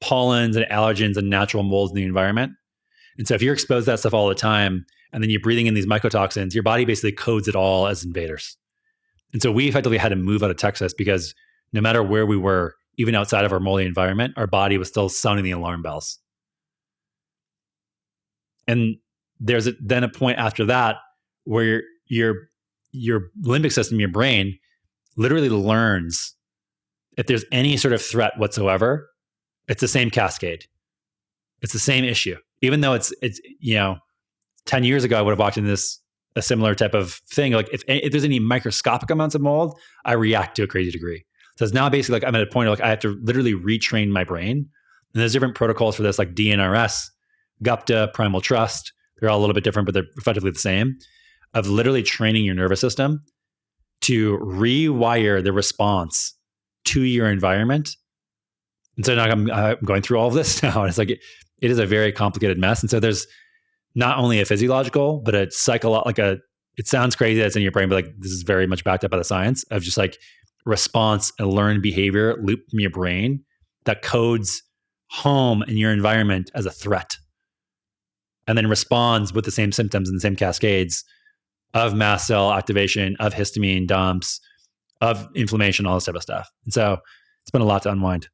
pollens and allergens and natural molds in the environment. And so if you're exposed to that stuff all the time, and then you're breathing in these mycotoxins, your body basically codes it all as invaders. And so we effectively had to move out of Texas because no matter where we were, even outside of our moldy environment, our body was still sounding the alarm bells. And there's then a point after that where your limbic system, your brain, literally learns if there's any sort of threat whatsoever, it's the same cascade. It's the same issue. Even though it's 10 years ago, I would have walked into a similar type of thing. Like if there's any microscopic amounts of mold, I react to a crazy degree. So it's now basically like I'm at a point where like I have to literally retrain my brain. And there's different protocols for this, like DNRS, GUPTA, Primal Trust. They're all a little bit different, but they're effectively the same, of literally training your nervous system to rewire the response to your environment. And so now I'm going through all of this now. And it's like, it is a very complicated mess. And so there's not only a physiological, but a psychological, it sounds crazy that it's in your brain, but like this is very much backed up by the science of just like response and learned behavior loop from your brain that codes home and your environment as a threat. And then responds with the same symptoms and the same cascades of mast cell activation, of histamine dumps, of inflammation, all this type of stuff. And so it's been a lot to unwind.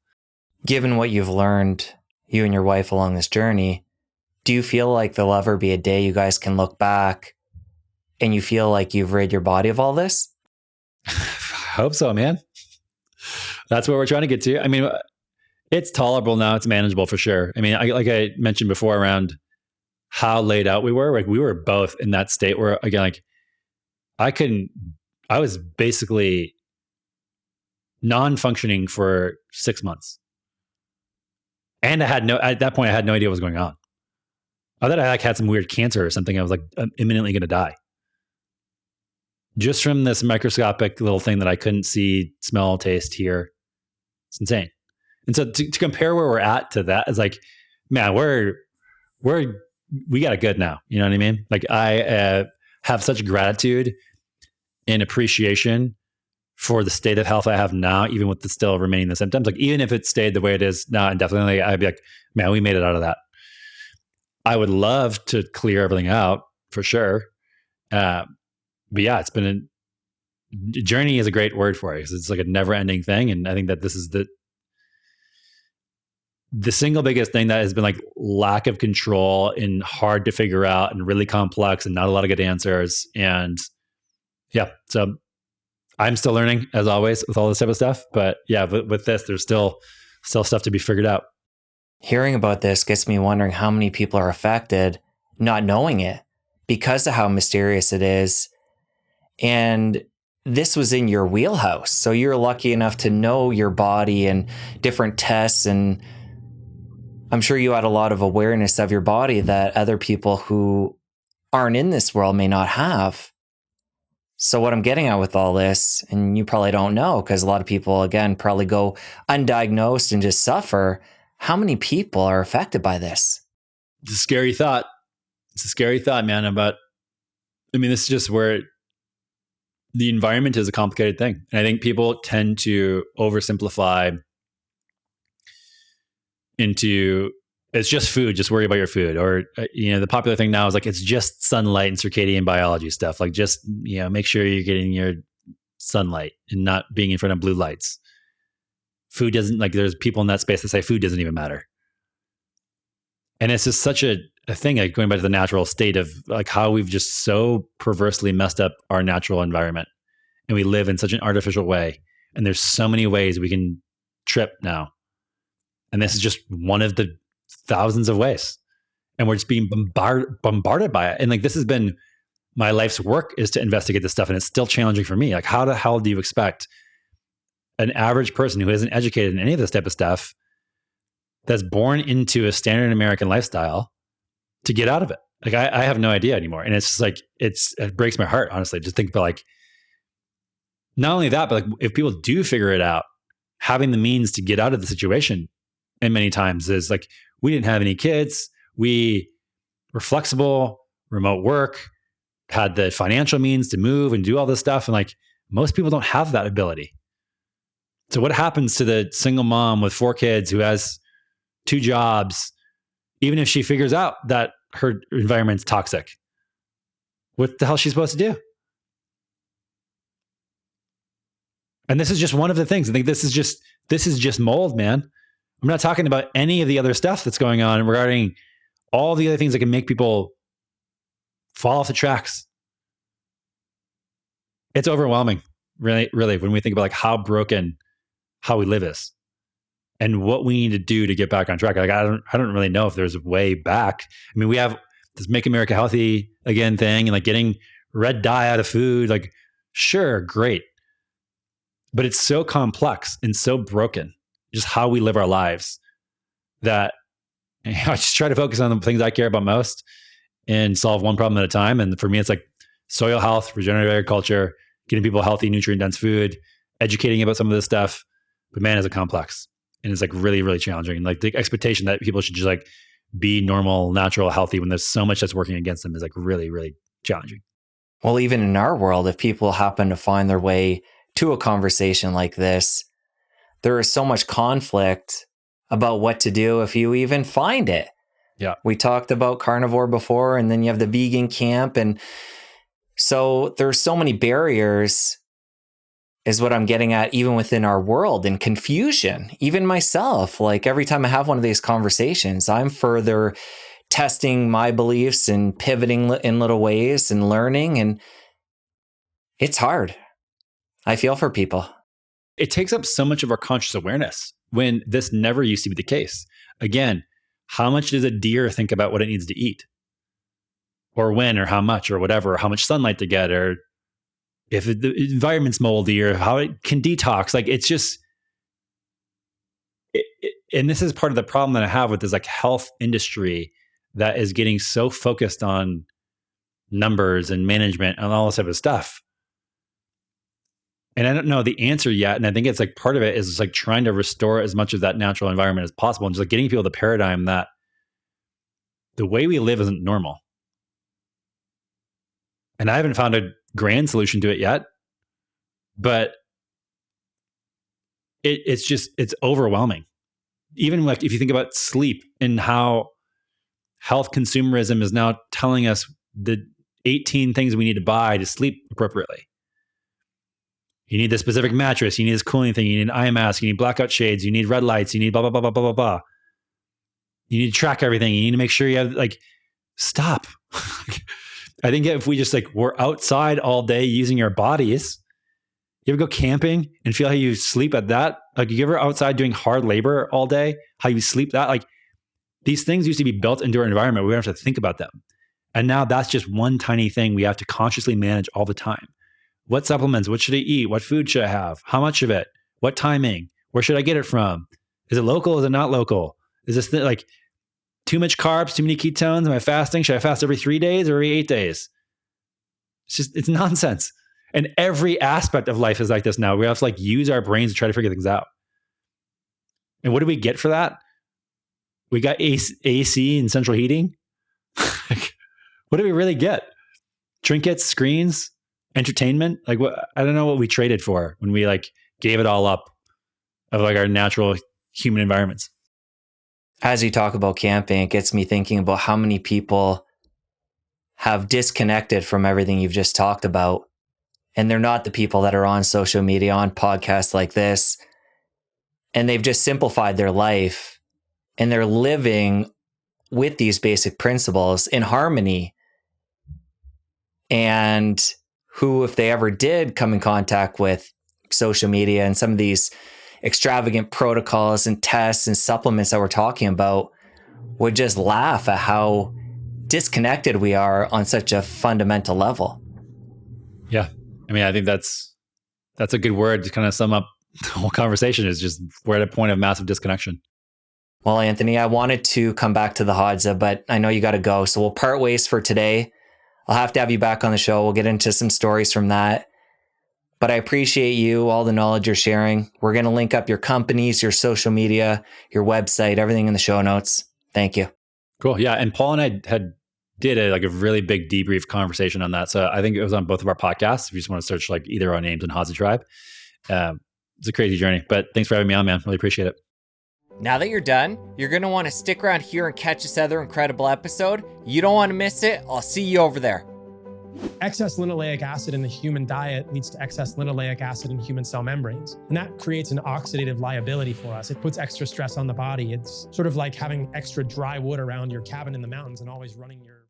Given what you've learned, you and your wife along this journey, do you feel like there'll ever be a day you guys can look back and you feel like you've rid your body of all this? I hope so, man. That's what we're trying to get to. I mean, it's tolerable now. It's manageable for sure. I mean, like I mentioned before around how laid out we were, like we were both in that state where, again, like I was basically non-functioning for 6 months. And at that point, I had no idea what was going on. I thought I like had some weird cancer or something. I was like, I'm imminently going to die. Just from this microscopic little thing that I couldn't see, smell, taste, hear. It's insane. And so to compare where we're at to that is like, man, we got it good now. You know what I mean? Like I have such gratitude and appreciation for the state of health I have now, even with the still remaining the symptoms. Like even if it stayed the way it is now, indefinitely, I'd be like, man, we made it out of that. I would love to clear everything out for sure. But yeah, it's been a journey is a great word for it. It's like a never ending thing. And I think that this is the single biggest thing that has been like lack of control and hard to figure out and really complex and not a lot of good answers. And yeah, so I'm still learning as always with all this type of stuff. But yeah, with this, there's still stuff to be figured out. Hearing about this gets me wondering how many people are affected not knowing it because of how mysterious it is. And this was in your wheelhouse. So you're lucky enough to know your body and different tests. And I'm sure you had a lot of awareness of your body that other people who aren't in this world may not have. So what I'm getting at with all this, and you probably don't know because a lot of people, again, probably go undiagnosed and just suffer. How many people are affected by this? It's a scary thought. It's a scary thought, man. This is just where the environment is a complicated thing. And I think people tend to oversimplify into it's just food, just worry about your food. Or, the popular thing now is like, it's just sunlight and circadian biology stuff. Like just, make sure you're getting your sunlight and not being in front of blue lights. Food doesn't, like there's people in that space that say food doesn't even matter. And it's just such a thing, like going back to the natural state of like how we've just so perversely messed up our natural environment. And we live in such an artificial way. And there's so many ways we can trip now. And this is just one of the thousands of ways. And we're just being bombarded by it. And like, this has been my life's work is to investigate this stuff. And it's still challenging for me. Like, how the hell do you expect an average person who isn't educated in any of this type of stuff that's born into a standard American lifestyle to get out of it? Like, I have no idea anymore. And it's just like, it breaks my heart, honestly, just think about like, not only that, but like if people do figure it out, having the means to get out of the situation, and many times is like, we didn't have any kids. We were flexible, remote work, had the financial means to move and do all this stuff. And like, most people don't have that ability. So what happens to the single mom with 4 kids who has 2 jobs, even if she figures out that her environment's toxic? What the hell is she supposed to do? And this is just one of the things. I think this is just mold, man. I'm not talking about any of the other stuff that's going on regarding all the other things that can make people fall off the tracks. It's overwhelming, really, really, when we think about like how broken how we live is and what we need to do to get back on track. Like, I don't really know if there's a way back. I mean, we have this Make America Healthy Again thing and like getting red dye out of food. Like, sure, great. But it's so complex and so broken, just how we live our lives, that I just try to focus on the things I care about most and solve one problem at a time. And for me, it's like soil health, regenerative agriculture, getting people healthy, nutrient-dense food, educating about some of this stuff. But man, is it complex. And it's like really, really challenging. And like the expectation that people should just like be normal, natural, healthy when there's so much that's working against them is like really, really challenging. Well, even in our world, if people happen to find their way to a conversation like this, there is so much conflict about what to do if you even find it. Yeah. We talked about carnivore before, and then you have the vegan camp. And so there's so many barriers is what I'm getting at, even within our world, and confusion. Even myself, like every time I have one of these conversations, I'm further testing my beliefs and pivoting in little ways and learning. And it's hard. I feel for people. It takes up so much of our conscious awareness when this never used to be the case. Again, how much does a deer think about what it needs to eat? Or when, or how much, or whatever, or how much sunlight to get, or if the environment's moldy, or how it can detox. Like, it's just, and this is part of the problem that I have with this like health industry that is getting so focused on numbers and management and all this type of stuff. And I don't know the answer yet. And I think it's like part of it is like trying to restore as much of that natural environment as possible, and just like getting people the paradigm that the way we live isn't normal. And I haven't found a grand solution to it yet, but it's overwhelming. Even like if you think about sleep and how health consumerism is now telling us the 18 things we need to buy to sleep appropriately. You need this specific mattress. You need this cooling thing. You need an eye mask. You need blackout shades. You need red lights. You need blah, blah, blah, blah, blah, blah, blah. You need to track everything. You need to make sure you have like, stop. I think if we just like, we're outside all day using our bodies. You ever go camping and feel how you sleep at that? Like, you ever outside doing hard labor all day, how you sleep that? Like, these things used to be built into our environment. We don't have to think about them. And now that's just one tiny thing we have to consciously manage all the time. What supplements? What should I eat? What food should I have? How much of it? What timing? Where should I get it from? Is it local? Is it not local? Is this like too much carbs, too many ketones? Am I fasting? Should I fast every 3 days or every 8 days? It's nonsense. And every aspect of life is like this now. We have to like use our brains to try to figure things out. And what do we get for that? We got AC and central heating. What do we really get? Trinkets, screens, entertainment? Like, what? I don't know what we traded for when we like gave it all up of like our natural human environments. As you talk about camping, it gets me thinking about how many people have disconnected from everything you've just talked about. And they're not the people that are on social media, on podcasts like this. And they've just simplified their life, and they're living with these basic principles in harmony. And who, if they ever did come in contact with social media and some of these extravagant protocols and tests and supplements that we're talking about, would just laugh at how disconnected we are on such a fundamental level. Yeah. I mean, I think that's a good word to kind of sum up the whole conversation. Is just we're at a point of massive disconnection. Well, Anthony, I wanted to come back to the Hadza, but I know you got to go. So we'll part ways for today. I'll have to have you back on the show. We'll get into some stories from that. But I appreciate you, all the knowledge you're sharing. We're going to link up your companies, your social media, your website, everything in the show notes. Thank you. Cool. Yeah. And Paul and I did a really big debrief conversation on that. So I think it was on both of our podcasts. If you just want to search like either our names and Hadza Tribe. It's a crazy journey, but thanks for having me on, man. Really appreciate it. Now that you're done, you're going to want to stick around here and catch this other incredible episode. You don't want to miss it. I'll see you over there. Excess linoleic acid in the human diet leads to excess linoleic acid in human cell membranes. And that creates an oxidative liability for us. It puts extra stress on the body. It's sort of like having extra dry wood around your cabin in the mountains and always running your